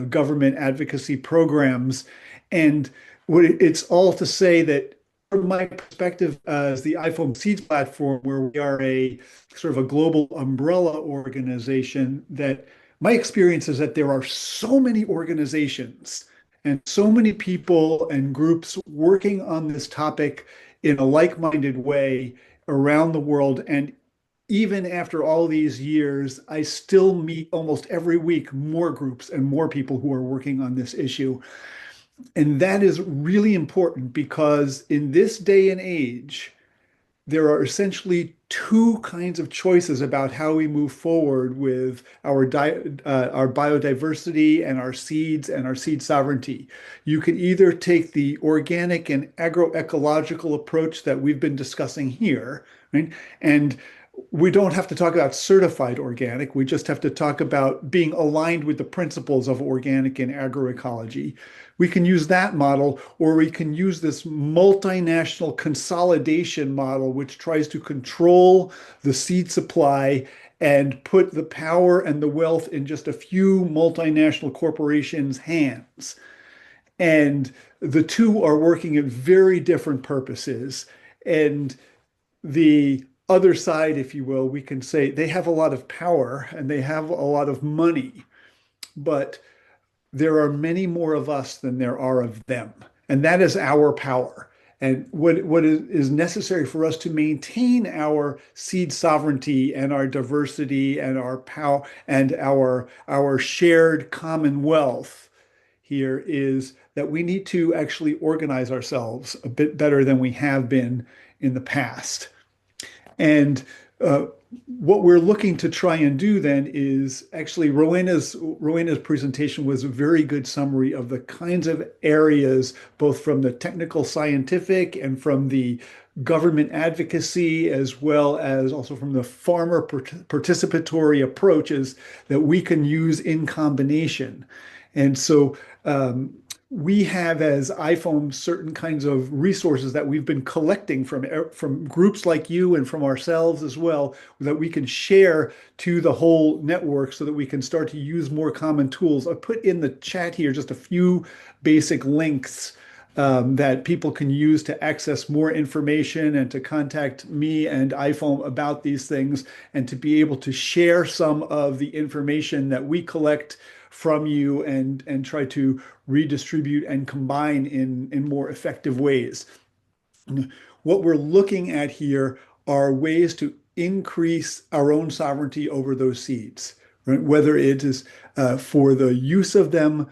government advocacy programs. And it's all to say that from my perspective as the iPhone Seeds platform, where we are a sort of a global umbrella organization, that my experience is that there are so many organizations and so many people and groups working on this topic in a like-minded way around the world. And even after all these years, I still meet almost every week more groups and more people who are working on this issue. And that is really important because in this day and age, there are essentially two kinds of choices about how we move forward with our biodiversity and our seeds and our seed sovereignty. You can either take the organic and agroecological approach that we've been discussing here, right? And we don't have to talk about certified organic. We just have to talk about being aligned with the principles of organic and agroecology. We can use that model, or we can use this multinational consolidation model, which tries to control the seed supply and put the power and the wealth in just a few multinational corporations' hands. And the two are working at very different purposes. And the other side, if you will, we can say they have a lot of power and they have a lot of money, but there are many more of us than there are of them. And that is our power. And what is necessary for us to maintain our seed sovereignty and our diversity and our power and our shared commonwealth here is that we need to actually organize ourselves a bit better than we have been in the past. And what we're looking to try and do then is actually Rowena's presentation was a very good summary of the kinds of areas, both from the technical scientific and from the government advocacy, as well as also from the farmer participatory approaches that we can use in combination. And so we have as iPhone certain kinds of resources that we've been collecting from groups like you and from ourselves as well, that we can share to the whole network so that we can start to use more common tools. I put in the chat here just a few basic links that people can use to access more information and to contact me and iPhone about these things and to be able to share some of the information that we collect from you and try to redistribute and combine in more effective ways. What we're looking at here are ways to increase our own sovereignty over those seeds, right? Whether it is for the use of them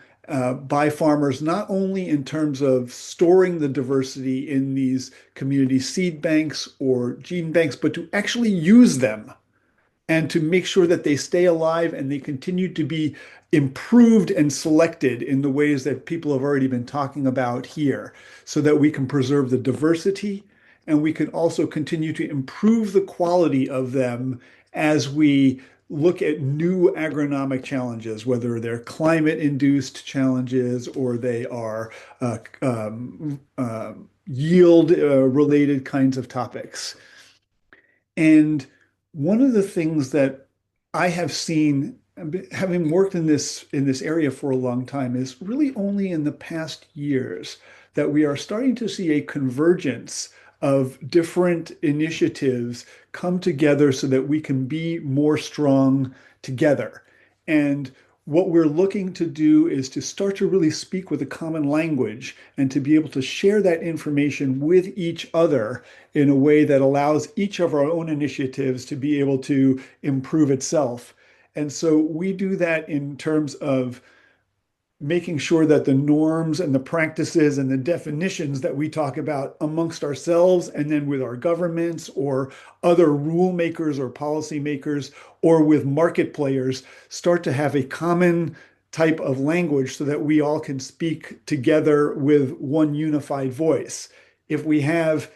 by farmers, not only in terms of storing the diversity in these community seed banks or gene banks, but to actually use them and to make sure that they stay alive and they continue to be improved and selected in the ways that people have already been talking about here, so that we can preserve the diversity and we can also continue to improve the quality of them as we look at new agronomic challenges, whether they're climate-induced challenges or they are yield-related kinds of topics. And one of the things that I have seen, having worked in this area for a long time, is really only in the past years that we are starting to see a convergence of different initiatives come together so that we can be more strong together. And what we're looking to do is to start to really speak with a common language and to be able to share that information with each other in a way that allows each of our own initiatives to be able to improve itself. And so we do that in terms of making sure that the norms and the practices and the definitions that we talk about amongst ourselves and then with our governments or other rule makers or policy makers or with market players start to have a common type of language so that we all can speak together with one unified voice. If we have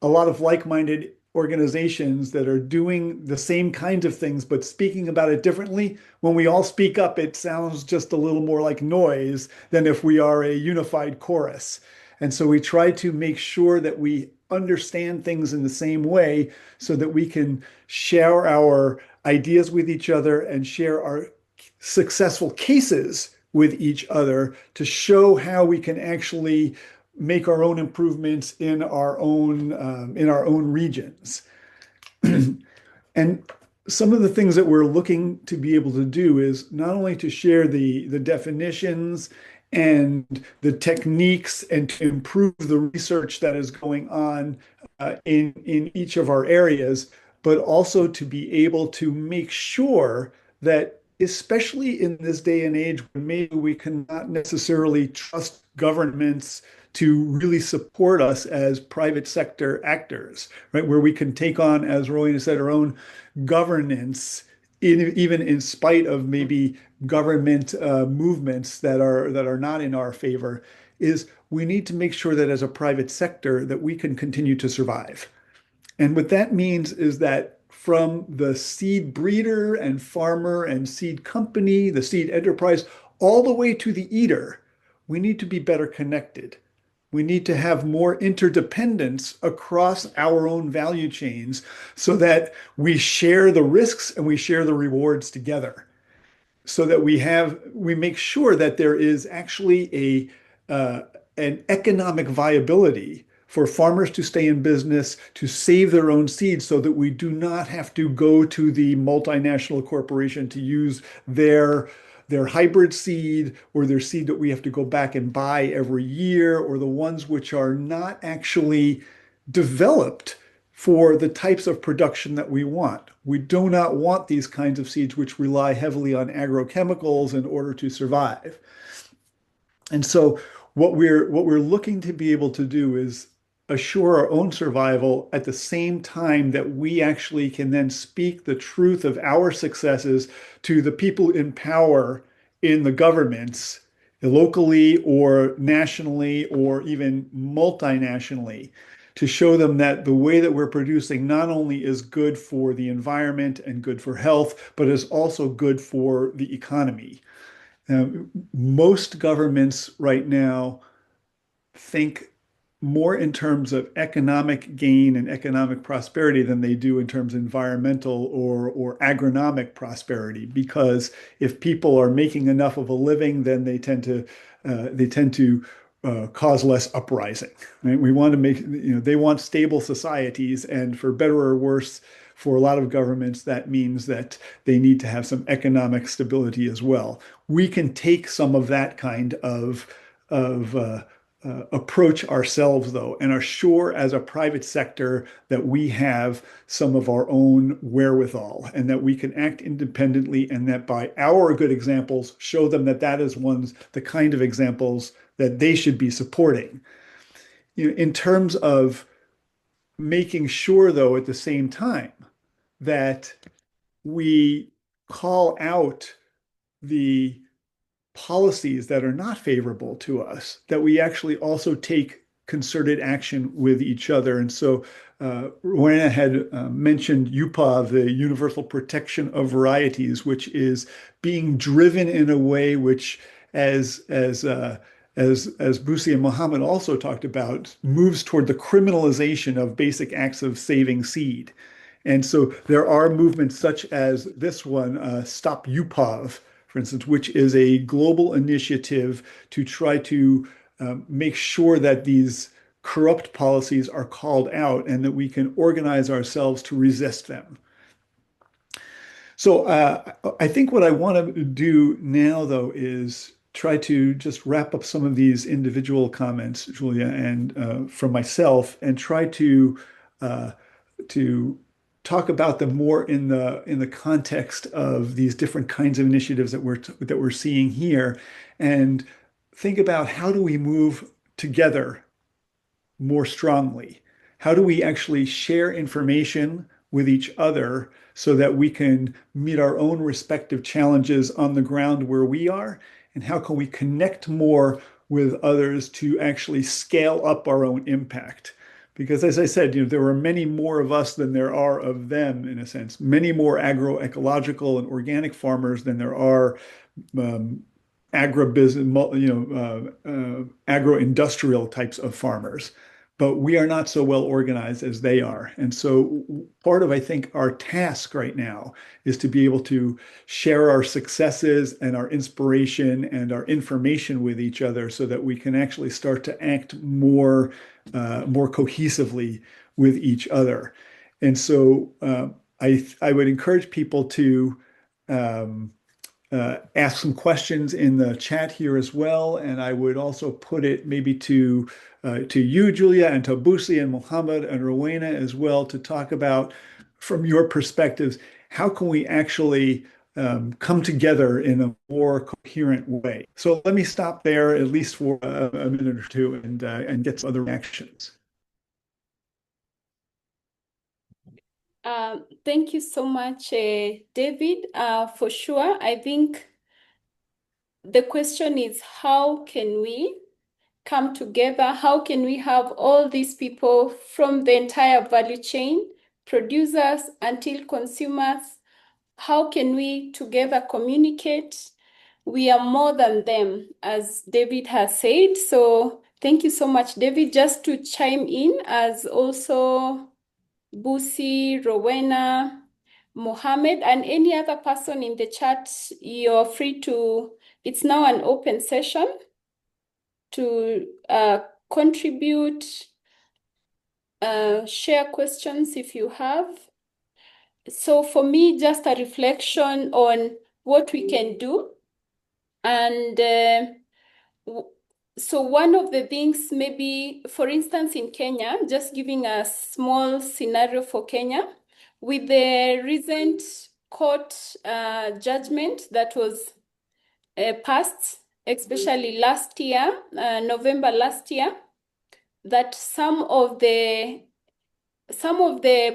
a lot of like-minded organizations that are doing the same kinds of things but speaking about it differently, when we all speak up, it sounds just a little more like noise than if we are a unified chorus. And so we try to make sure that we understand things in the same way so that we can share our ideas with each other and share our successful cases with each other to show how we can actually make our own improvements in our own regions. And some of the things that we're looking to be able to do is not only to share the definitions and the techniques and to improve the research that is going on in each of our areas, but also to be able to make sure that, especially in this day and age when maybe we cannot necessarily trust governments to really support us as private sector actors, right? Where we can take on, as Rowena said, our own governance, even in spite of maybe government movements that are not in our favor, is we need to make sure that as a private sector that we can continue to survive. And what that means is that from the seed breeder and farmer and seed company, the seed enterprise, all the way to the eater, we need to be better connected. We need to have more interdependence across our own value chains so that we share the risks and we share the rewards together. So that we make sure that there is actually an economic viability for farmers to stay in business, to save their own seeds so that we do not have to go to the multinational corporation to use their hybrid seed or their seed that we have to go back and buy every year, or the ones which are not actually developed for the types of production that we want. We do not want these kinds of seeds which rely heavily on agrochemicals in order to survive. And so what we're looking to be able to do is assure our own survival at the same time that we actually can then speak the truth of our successes to the people in power in the governments, locally or nationally or even multinationally, to show them that the way that we're producing not only is good for the environment and good for health, but is also good for the economy. Most governments right now think more in terms of economic gain and economic prosperity than they do in terms of environmental or agronomic prosperity. Because if people are making enough of a living, then they tend to cause less uprising. Right? We want to make, they want stable societies, and for better or worse, for a lot of governments, that means that they need to have some economic stability as well. We can take some of that kind of approach ourselves, though, and are sure as a private sector that we have some of our own wherewithal and that we can act independently, and that by our good examples, show them that that is the kind of examples that they should be supporting. In terms of making sure, though, at the same time, that we call out the policies that are not favorable to us, that we actually also take concerted action with each other. And so Rowena had mentioned UPA, the Universal Protection of Varieties, which is being driven in a way which, as Busi and Mohammed also talked about, moves toward the criminalization of basic acts of saving seed. And so there are movements such as this one, Stop UPAV, for instance, which is a global initiative to try to make sure that these corrupt policies are called out and that we can organize ourselves to resist them. So I think what I want to do now, though, is try to just wrap up some of these individual comments, Julia, and from myself, and try to talk about them more in the context of these different kinds of initiatives that we're seeing here, and think about how do we move together more strongly? How do we actually share information with each other so that we can meet our own respective challenges on the ground where we are, and how can we connect more with others to actually scale up our own impact. Because as I said, there are many more of us than there are of them, in a sense, many more agroecological and organic farmers than there are agribusiness, agro-industrial types of farmers. But we are not so well organized as they are. And so part of, I think, our task right now is to be able to share our successes and our inspiration and our information with each other so that we can actually start to act more cohesively with each other. And so I would encourage people to ask some questions in the chat here as well. And I would also put it maybe to you, Julia, and to Busi and Mohammed and Rowena as well, to talk about, from your perspectives, how can we actually come together in a more coherent way. So let me stop there, at least for a minute or two, and get some other reactions. Thank you so much, David. For sure, I think the question is, how can we come together? How can we have all these people from the entire value chain, producers until consumers? How can we together communicate? We are more than them, as David has said. So thank you so much, David. Just to chime in, as also Busi, Rowena, Mohammed, and any other person in the chat, you're free to, it's now an open session to contribute, share questions if you have. So for me, just a reflection on what we can do. And so one of the things, maybe, for instance, in Kenya, just giving a small scenario for Kenya, with the recent court judgment that was passed, especially last year, November last year, that some of the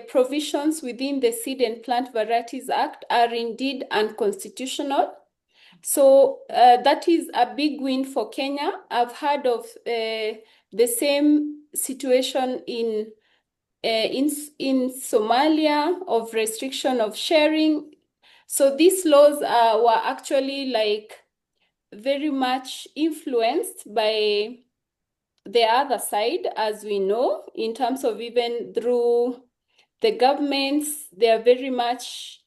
provisions within the Seed and Plant Varieties Act are indeed unconstitutional. So that is a big win for Kenya. I've heard of the same situation in Somalia, of restriction of sharing. So these laws were actually like very much influenced by the other side, as we know, in terms of even through the governments, they are very much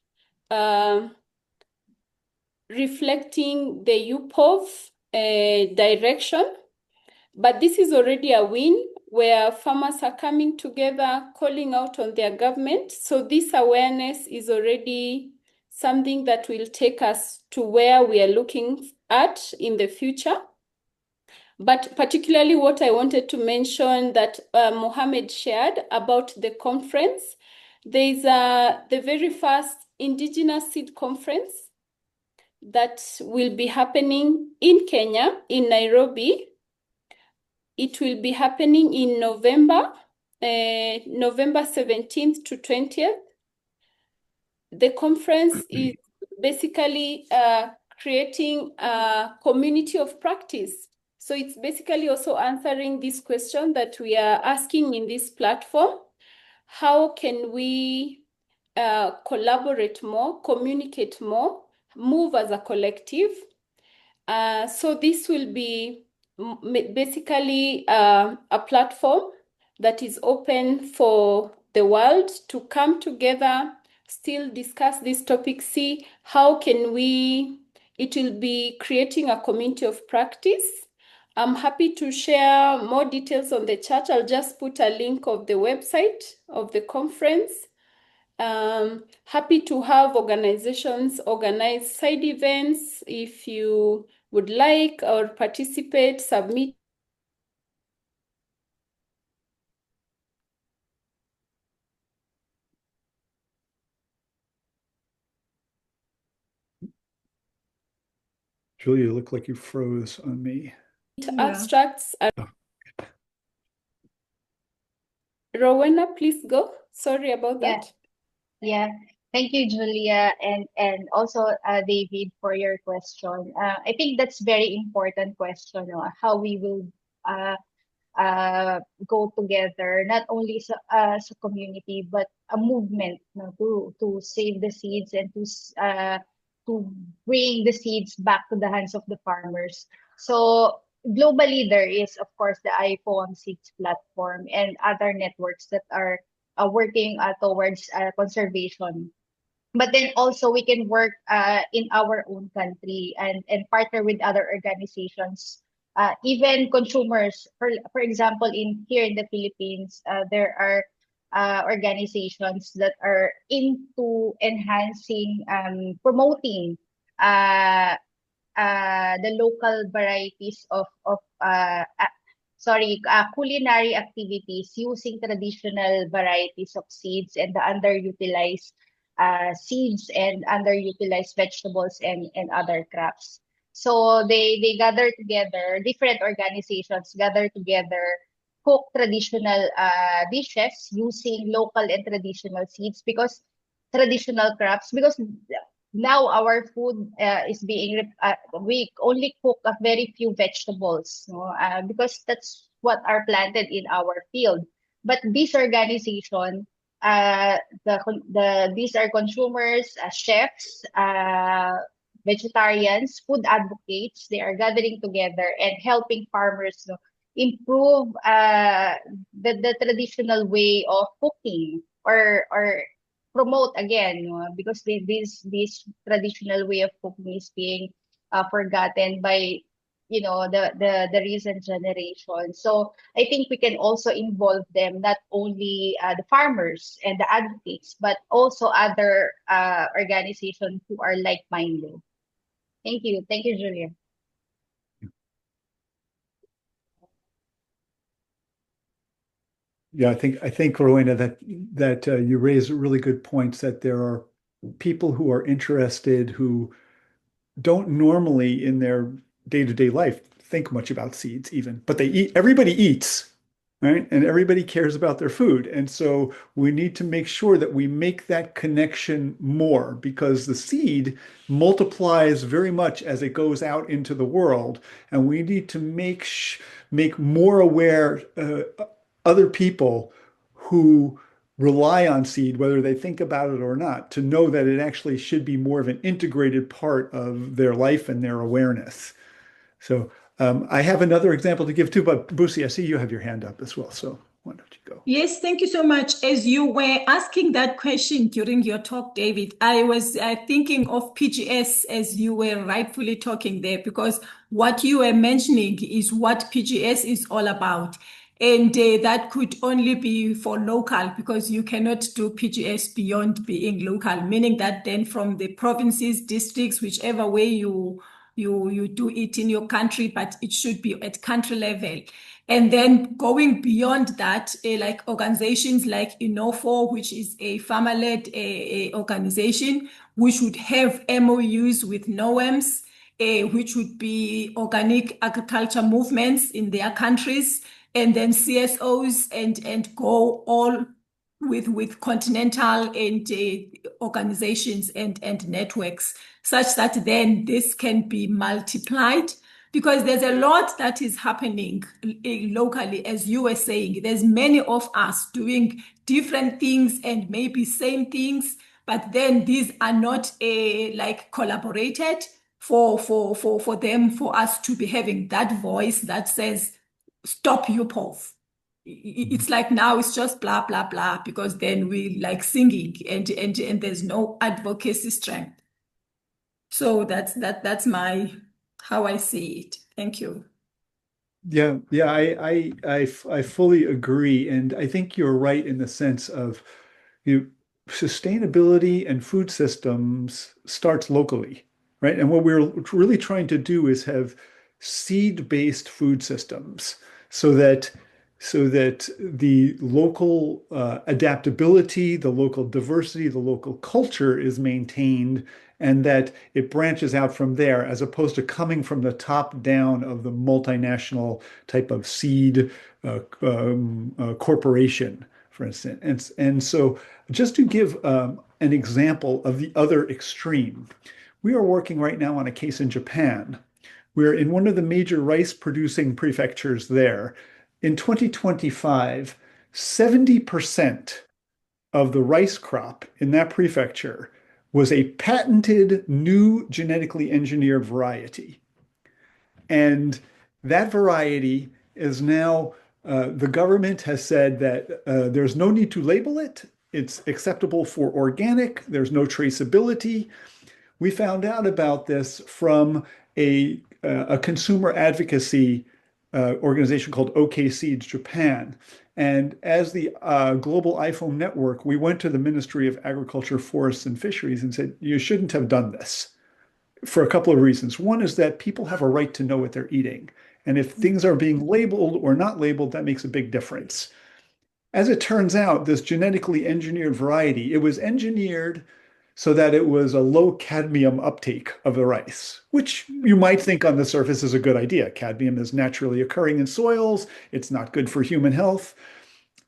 reflecting the UPOV direction. But this is already a win where farmers are coming together, calling out on their government. So this awareness is already something that will take us to where we are looking at in the future. But particularly what I wanted to mention that Mohammed shared about the conference, there's the very first Indigenous Seed Conference that will be happening in Kenya, in Nairobi. It will be happening in November 17th to 20th. The conference is basically creating a community of practice. So it's basically also answering this question that we are asking in this platform. How can we collaborate more, communicate more, move as a collective? So this will be basically a platform that is open for the world to come together, still discuss this topic, see how can we, it will be creating a community of practice. I'm happy to share more details on the chat. I'll just put a link of the website of the conference. Happy to have organizations organize side events if you would like, or participate, submit. Julia, you look like you froze on me. Abstracts. Rowena, please go. Sorry about that. Yeah. Thank you, Julia, and also David, for your question. I think that's very important question, how we will uh, go together, not only as a community, but a movement, to save the seeds and to bring the seeds back to the hands of the farmers. So globally, there is, of course, the iPhone Seeds platform and other networks that are working towards conservation, but then also we can work in our own country and partner with other organizations, even consumers. For example, in here in the Philippines, there are organizations that are into enhancing, promoting uh, the local varieties of culinary activities using traditional varieties of seeds and the underutilized seeds and underutilized vegetables and other crops. So they gather together, different organizations gather together, cook traditional dishes using local and traditional seeds, because traditional crops, because now our food is we only cook a very few vegetables, no? Because that's what are planted in our field. But this organization, these are consumers, chefs, vegetarians, food advocates. They are gathering together and helping farmers, improve the traditional way of cooking, or promote again, because this traditional way of cooking is being forgotten by the recent generation. So I think we can also involve them, not only the farmers and the advocates, but also other organizations who are like-minded. Thank you, Julia. Yeah, I think Rowena, that you raise really good points, that there are people who are interested who don't normally in their day-to-day life think much about seeds even, but they eat, everybody eats, right? And everybody cares about their food. And so we need to make sure that we make that connection more, because the seed multiplies very much as it goes out into the world. And we need to make more aware other people who rely on seed, whether they think about it or not, to know that it actually should be more of an integrated part of their life and their awareness. So I have another example to give too, but Busi, I see you have your hand up as well. So why don't you go? Yes, thank you so much. As you were asking that question during your talk, David, I was thinking of PGS as you were rightfully talking there, because what you were mentioning is what PGS is all about. And that could only be for local, because you cannot do PGS beyond being local, meaning that then from the provinces, districts, whichever way you do it in your country, but it should be at country level. And then going beyond that, like organizations like Inofo, which is a farmer-led organization, which would have MOUs with NOEMs, which would be organic agriculture movements in their countries, and then CSOs, and go all with continental and organizations and networks, such that then this can be multiplied, because there's a lot that is happening locally. As you were saying, there's many of us doing different things and maybe same things, but then these are not like collaborated for them, for us to be having that voice that says, stop you, Pov. It's like now it's just blah blah blah, because then we like singing, and there's no advocacy strength. So that's my how I see it. Thank you. Yeah, I fully agree, and I think you're right in the sense of, you know, sustainability and food systems starts locally, right? And what we're really trying to do is have seed-based food systems, so that the local adaptability, the local diversity, the local culture is maintained, and that it branches out from there, as opposed to coming from the top down of the multinational type of seed corporation, for instance. And so just to give an example of the other extreme. We are working right now on a case in Japan, where in one of the major rice producing prefectures there, in 2025, 70% of the rice crop in that prefecture was a patented new genetically engineered variety. And that variety is now, the government has said that there's no need to label it. It's acceptable for organic. There's no traceability. We found out about this from a consumer advocacy organization called OK Seeds Japan. And as the Global iPhone Network, we went to the Ministry of Agriculture, Forests, and Fisheries and said, you shouldn't have done this for a couple of reasons. One is that people have a right to know what they're eating. And if things are being labeled or not labeled, that makes a big difference. As it turns out, this genetically engineered variety, it was engineered so that it was a low cadmium uptake of the rice, which you might think on the surface is a good idea. Cadmium is naturally occurring in soils. It's not good for human health.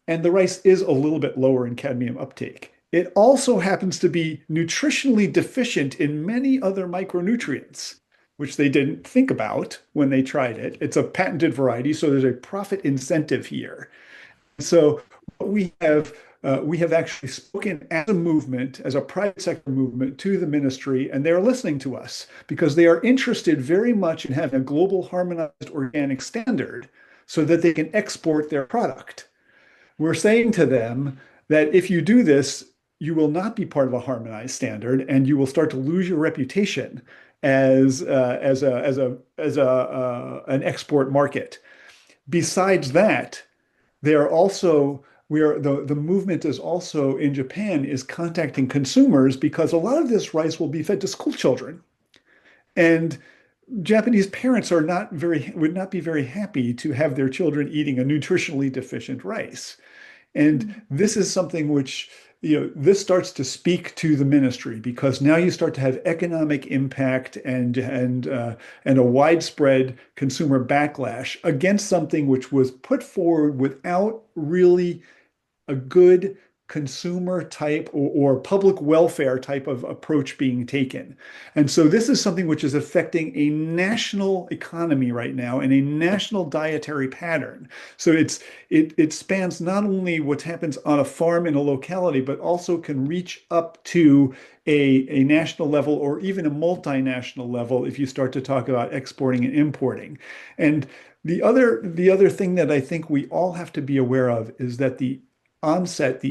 And the rice is a little bit lower in cadmium uptake. It also happens to be nutritionally deficient in many other micronutrients, which they didn't think about when they tried it. It's a patented variety, so there's a profit incentive here. So we have actually spoken as a movement, as a private sector movement to the ministry, and they're listening to us because they are interested very much in having a global harmonized organic standard so that they can export their product. We're saying to them that if you do this, you will not be part of a harmonized standard, and you will start to lose your reputation as an export market. Besides that, they are also the movement is also in Japan is contacting consumers because a lot of this rice will be fed to school children, and Japanese parents would not be very happy to have their children eating a nutritionally deficient rice. And this is something which, this starts to speak to the ministry because now you start to have economic impact and a widespread consumer backlash against something which was put forward without really a good consumer type or public welfare type of approach being taken. And so this is something which is affecting a national economy right now and a national dietary pattern. So it spans not only what happens on a farm in a locality, but also can reach up to a national level or even a multinational level if you start to talk about exporting and importing. And the other thing that I think we all have to be aware of is that the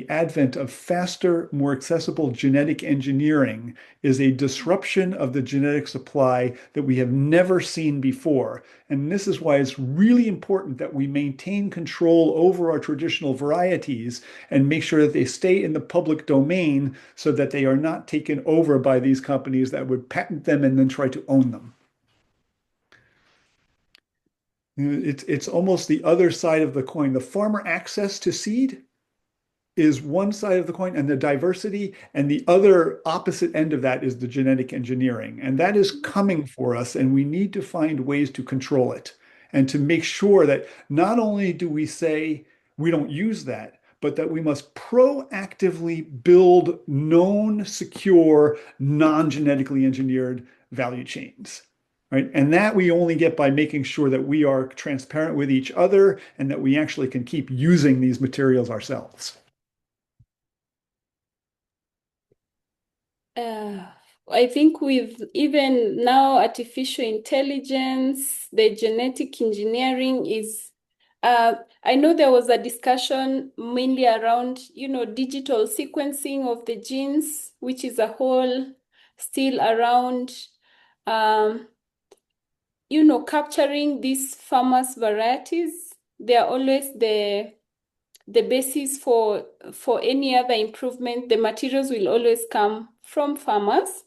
advent of faster, more accessible genetic engineering is a disruption of the genetic supply that we have never seen before. And this is why it's really important that we maintain control over our traditional varieties and make sure that they stay in the public domain so that they are not taken over by these companies that would patent them and then try to own them. It's almost the other side of the coin. The farmer access to seed is one side of the coin, and the diversity, and the other opposite end of that is the genetic engineering. And that is coming for us, and we need to find ways to control it and to make sure that not only do we say we don't use that, but that we must proactively build known, secure, non-genetically engineered value chains. Right? And that we only get by making sure that we are transparent with each other and that we actually can keep using these materials ourselves. I think with even now artificial intelligence, the genetic engineering is, I know there was a discussion mainly around, digital sequencing of the genes, which is a whole still around, capturing these farmers' varieties. They are always the basis for any other improvement. The materials will always come from farmers.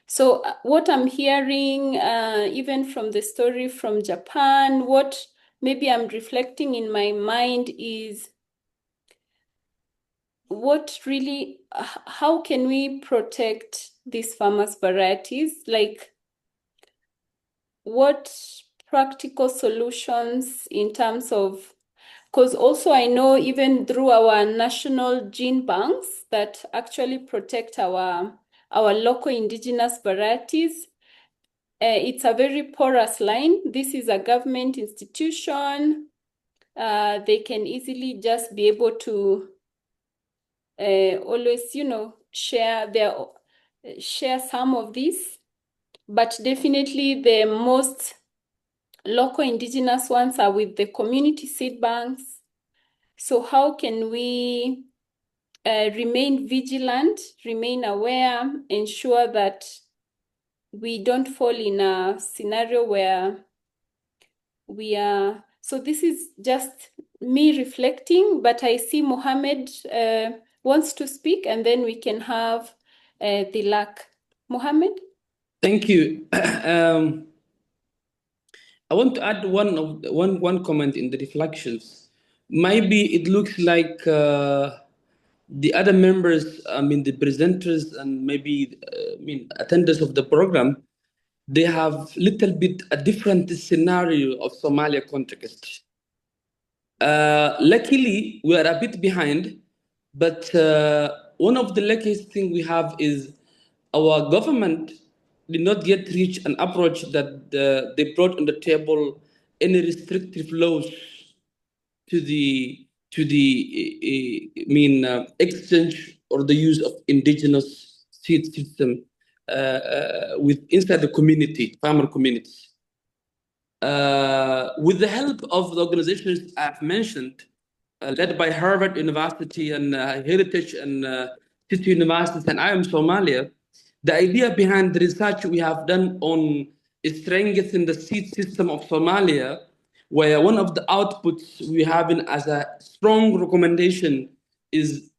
So what I'm hearing, even from the story from Japan, what maybe I'm reflecting in my mind is how can we protect these farmers' varieties? Like, what practical solutions in terms of Because also I know even through our national gene banks that actually protect our local indigenous varieties, it's a very porous line. This is a government institution. They can easily just be able to always, share some of this, but definitely the most local indigenous ones are with the community seed banks. So how can we remain vigilant, remain aware, ensure that we don't fall in a scenario where we are. So this is just me reflecting, but I see Mohammed wants to speak, and then we can have the luck. Mohammed? Thank you. I want to add one comment in the reflections. Maybe it looks like the other members, the presenters and maybe attenders of the program, they have little bit a different scenario of Somalia context. Luckily, we are a bit behind, but one of the luckiest thing we have is our government did not yet reach an approach that they brought on the table any restrictive laws to the exchange or the use of indigenous seed system with inside the community, farmer communities. With the help of the organizations I've mentioned, led by Harvard University and Heritage and City University and I Am Somalia, the idea behind the research we have done on strengthening the seed system of Somalia, where one of the outputs we have in as a strong recommendation is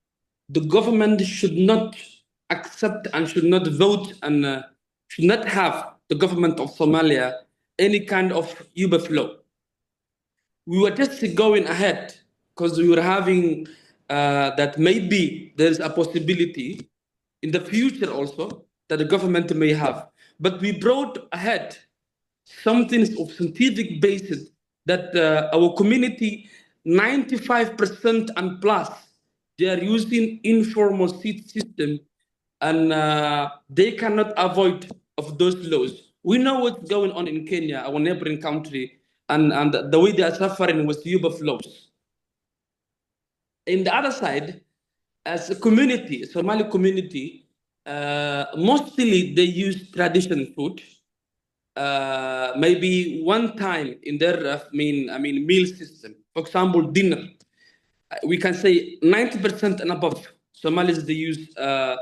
the government should not accept and should not vote and should not have the government of Somalia any kind of overflow. We were just going ahead because we were having that maybe there's a possibility in the future also that the government may have. But we brought ahead something of scientific basis that our community, 95% and plus, they are using informal seed system and they cannot avoid of those laws. We know what's going on in Kenya, our neighboring country, and the way they are suffering with Yuba flows. In the other side, as a community, Somali community, mostly they use traditional food. Maybe one time in their meal system. For example, dinner. We can say 90% and above Somalis they use their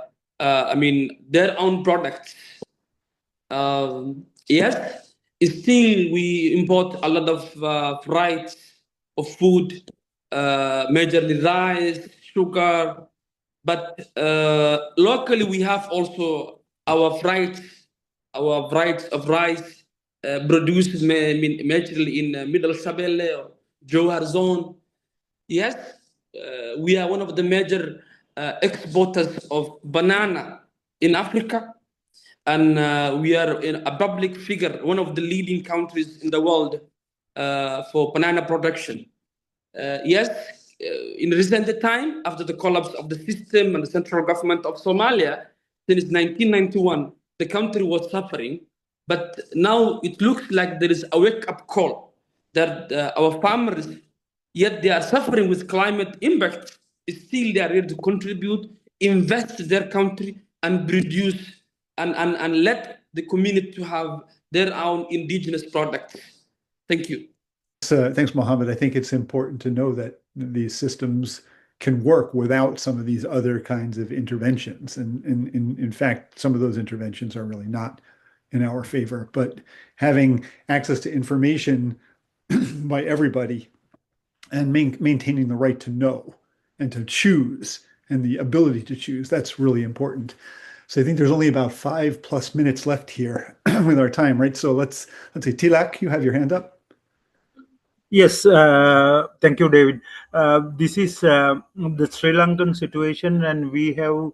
own products. Yes, still we import a lot of varieties of food, majorly rice, sugar, but locally we have also our varieties of rice produced majorly in Middle Shabelle or Johar zone. Yes, we are one of the major exporters of banana in Africa. And we are in a public figure, one of the leading countries in the world for banana production. Yes, in recent time, after the collapse of the system and the central government of Somalia, since 1991, the country was suffering. But now it looks like there is a wake-up call that our farmers, yet they are suffering with climate impact, still they are ready to contribute, invest their country, and produce and let the community to have their own indigenous products. Thank you. Thanks, Mohammed. I think it's important to know that these systems can work without some of these other kinds of interventions. And in fact, some of those interventions are really not in our favor. But having access to information by everybody and maintaining the right to know and to choose and the ability to choose, that's really important. So I think there's only about 5+ minutes left here with our time, right? So let's say, Tilak, you have your hand up. Yes, thank you, David. This is the Sri Lankan situation, and we have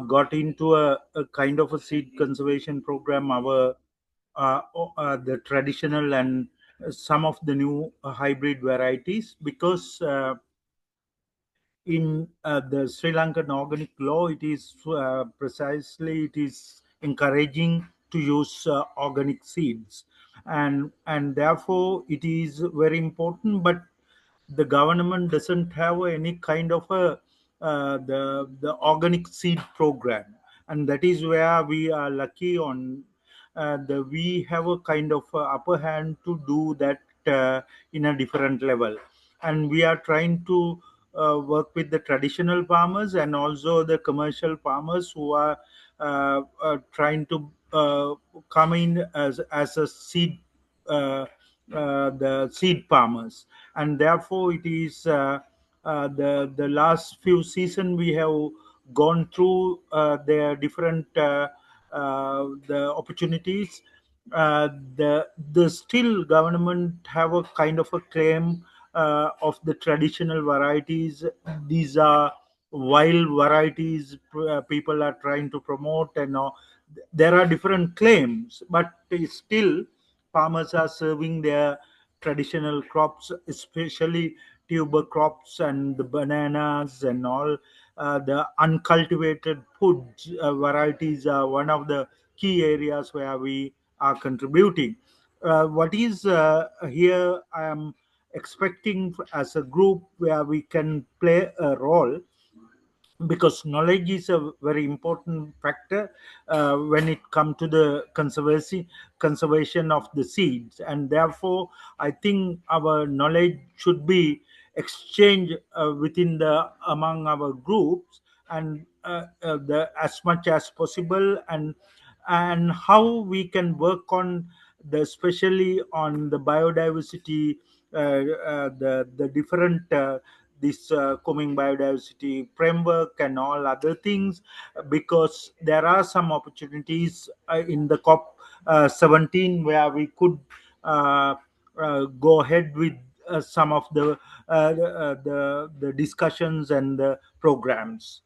got into a kind of a seed conservation program. Our the traditional and some of the new hybrid varieties, because in the Sri Lankan organic law, it is it is encouraging to use organic seeds, and therefore it is very important. But the government doesn't have any kind of a the organic seed program, and that is where we are lucky on we have a kind of upper hand to do that in a different level, and we are trying to work with the traditional farmers and also the commercial farmers who are trying to come in as a seed the seed farmers, and therefore it is the last few season we have gone through their different the opportunities. The still government have a kind of a claim of the traditional varieties. These are wild varieties people are trying to promote, and there are different claims, but still farmers are serving their traditional crops, especially tuber crops and the bananas and all. The uncultivated food varieties are one of the key areas where we are contributing. What is here I am expecting as a group where we can play a role, because knowledge is a very important factor when it comes to the conservation of the seeds, and therefore I think our knowledge should be exchanged within the among our groups, and the as much as possible, and how we can work on the especially on the biodiversity, the different this coming biodiversity framework and all other things, because there are some opportunities in the COP 17 where we could go ahead with some of the discussions and the programs.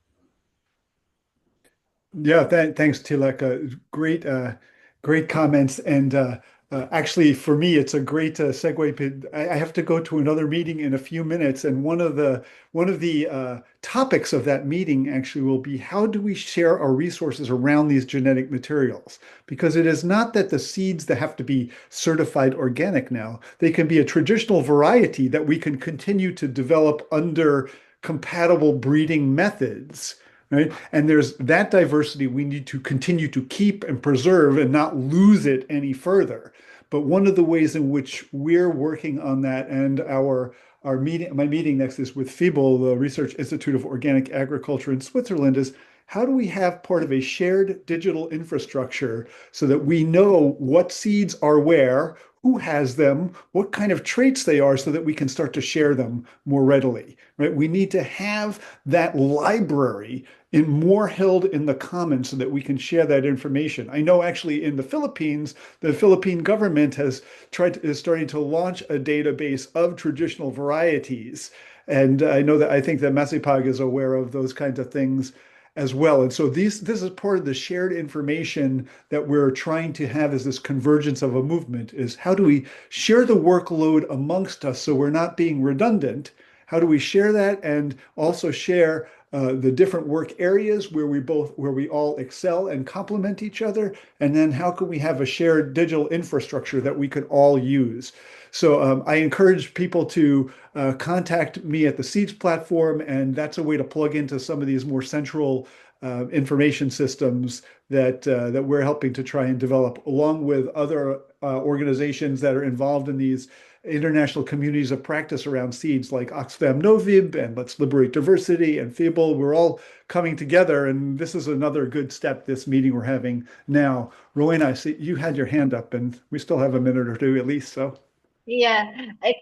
Yeah, thanks, Tilak. Great comments. And actually, for me, it's a great segue. I have to go to another meeting in a few minutes, and one of the topics of that meeting actually will be how do we share our resources around these genetic materials? Because it is not that the seeds that have to be certified organic now; they can be a traditional variety that we can continue to develop under compatible breeding methods. Right? And there's that diversity we need to continue to keep and preserve and not lose it any further. But one of the ways in which we're working on that, and our meeting, my meeting next is with FIBOL, the Research Institute of Organic Agriculture in Switzerland, is how do we have part of a shared digital infrastructure so that we know what seeds are where, who has them, what kind of traits they are, so that we can start to share them more readily, right? We need to have that library more held in the commons so that we can share that information. I know actually in the Philippines, the Philippine government is starting to launch a database of traditional varieties. And I think that Masipag is aware of those kinds of things as well. And so this is part of the shared information that we're trying to have as this convergence of a movement, is how do we share the workload amongst us so we're not being redundant? How do we share that and also share the different work areas where we all excel and complement each other? And then how can we have a shared digital infrastructure that we could all use? So I encourage people to contact me at the Seeds platform, and that's a way to plug into some of these more central information systems that we're helping to try and develop, along with other organizations that are involved in these international communities of practice around seeds, like Oxfam Novib and Let's Liberate Diversity and FIBOL. We're all coming together, and this is another good step, this meeting we're having now. Rowena, I see you had your hand up, and we still have a minute or two at least, so. Yeah, I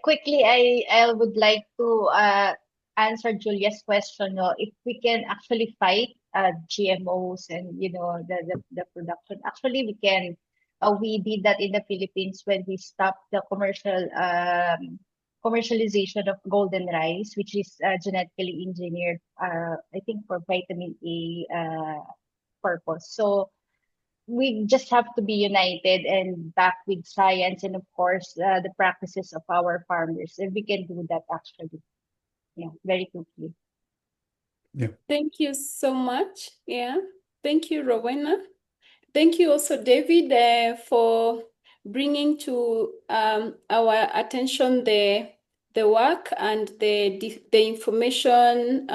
would like to answer Julia's question. No, if we can actually fight GMOs and the production, actually we can. We did that in the Philippines when we stopped the commercialization of golden rice, which is genetically engineered. I think for vitamin A purpose. So we just have to be united and back with science and of course the practices of our farmers. And we can do that actually. Yeah, very quickly. Yeah. Thank you so much. Yeah. Thank you, Rowena. Thank you also, David, for bringing to our attention the work and the information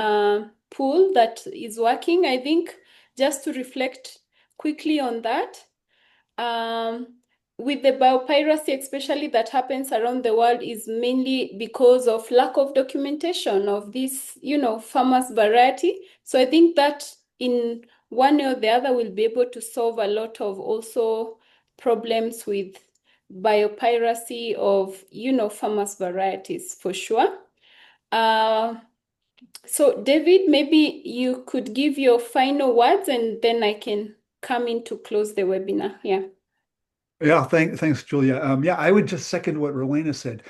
pool that is working. I think just to reflect quickly on that, with the biopiracy, especially that happens around the world, is mainly because of lack of documentation of this, farmers' variety. So I think that in one way or the other will be able to solve a lot of also problems with biopiracy of, farmers' varieties for sure. So David, maybe you could give your final words and then I can come in to close the webinar. Yeah. Yeah, thanks, Julia. Yeah, I would just second what Rowena said.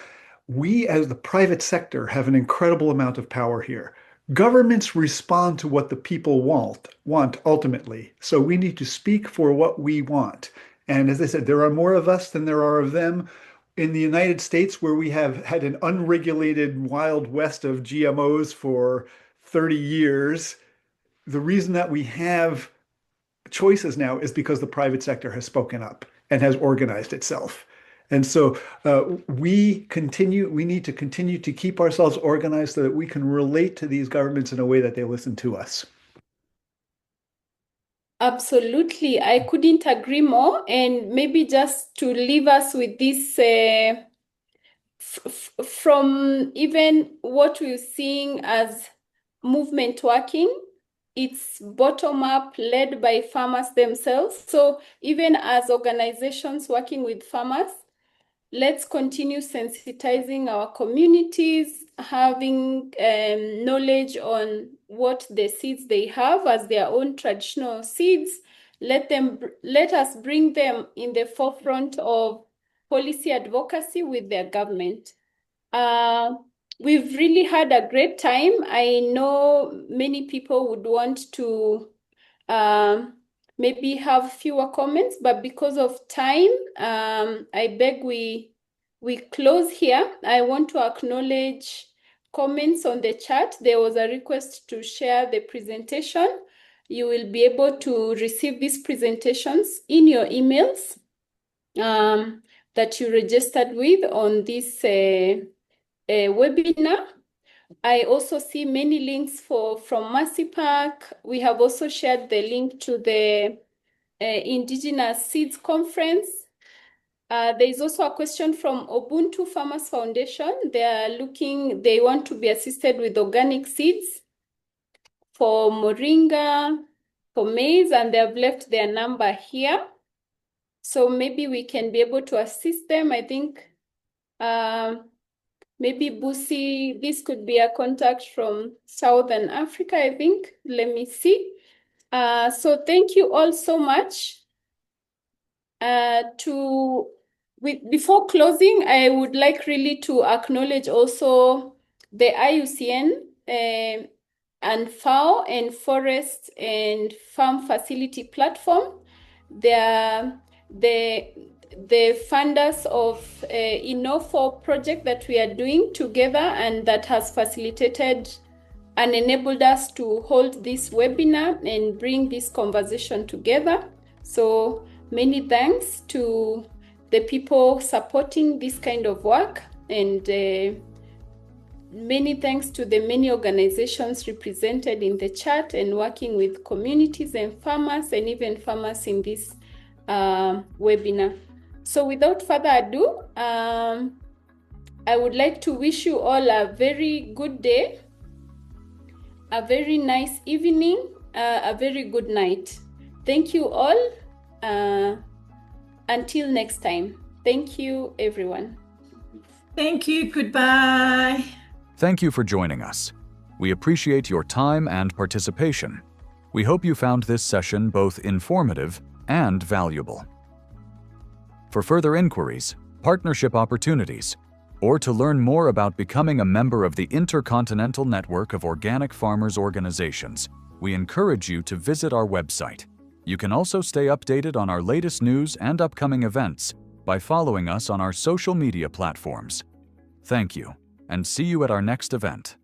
We, as the private sector, have an incredible amount of power here. Governments respond to what the people want ultimately. So we need to speak for what we want. And as I said, there are more of us than there are of them. In the United States, where we have had an unregulated wild west of GMOs for 30 years, the reason that we have choices now is because the private sector has spoken up and has organized itself. And so we need to continue to keep ourselves organized so that we can relate to these governments in a way that they listen to us. Absolutely. I couldn't agree more. And maybe just to leave us with this, from even what we're seeing as movement working, it's bottom up, led by farmers themselves. So even as organizations working with farmers, let's continue sensitizing our communities, having knowledge on what the seeds they have as their own traditional seeds. Let us bring them in the forefront of policy advocacy with their government. We've really had a great time. I know many people would want to maybe have fewer comments, but because of time, I beg we close here. I want to acknowledge comments on the chat. There was a request to share the presentation. You will be able to receive these presentations in your emails that you registered with on this webinar. I also see many links from Mercy Park. We have also shared the link to the Indigenous Seeds Conference. There is also a question from Ubuntu Farmers Foundation. They want to be assisted with organic seeds for moringa, for maize, and they have left their number here. So maybe we can be able to assist them. I think maybe Busi, this could be a contact from Southern Africa, I think. Let me see. So thank you all so much. Before closing, I would like really to acknowledge also the IUCN and FAO and Forest and Farm Facility Platform. They're the funders of Inofo project that we are doing together and that has facilitated and enabled us to hold this webinar and bring this conversation together. So many thanks to the people supporting this kind of work, and many thanks to the many organizations represented in the chat and working with communities and farmers and even farmers in this webinar. So without further ado, I would like to wish you all a very good day, a very nice evening, a very good night. Thank you all. Until next time. Thank you, everyone. Thank you. Goodbye. Thank you for joining us. We appreciate your time and participation. We hope you found this session both informative and valuable. For further inquiries, partnership opportunities, or to learn more about becoming a member of the Intercontinental Network of Organic Farmers Organizations, we encourage you to visit our website, You can also stay updated on our latest news and upcoming events by following us on our social media platforms. Thank you, and see you at our next event.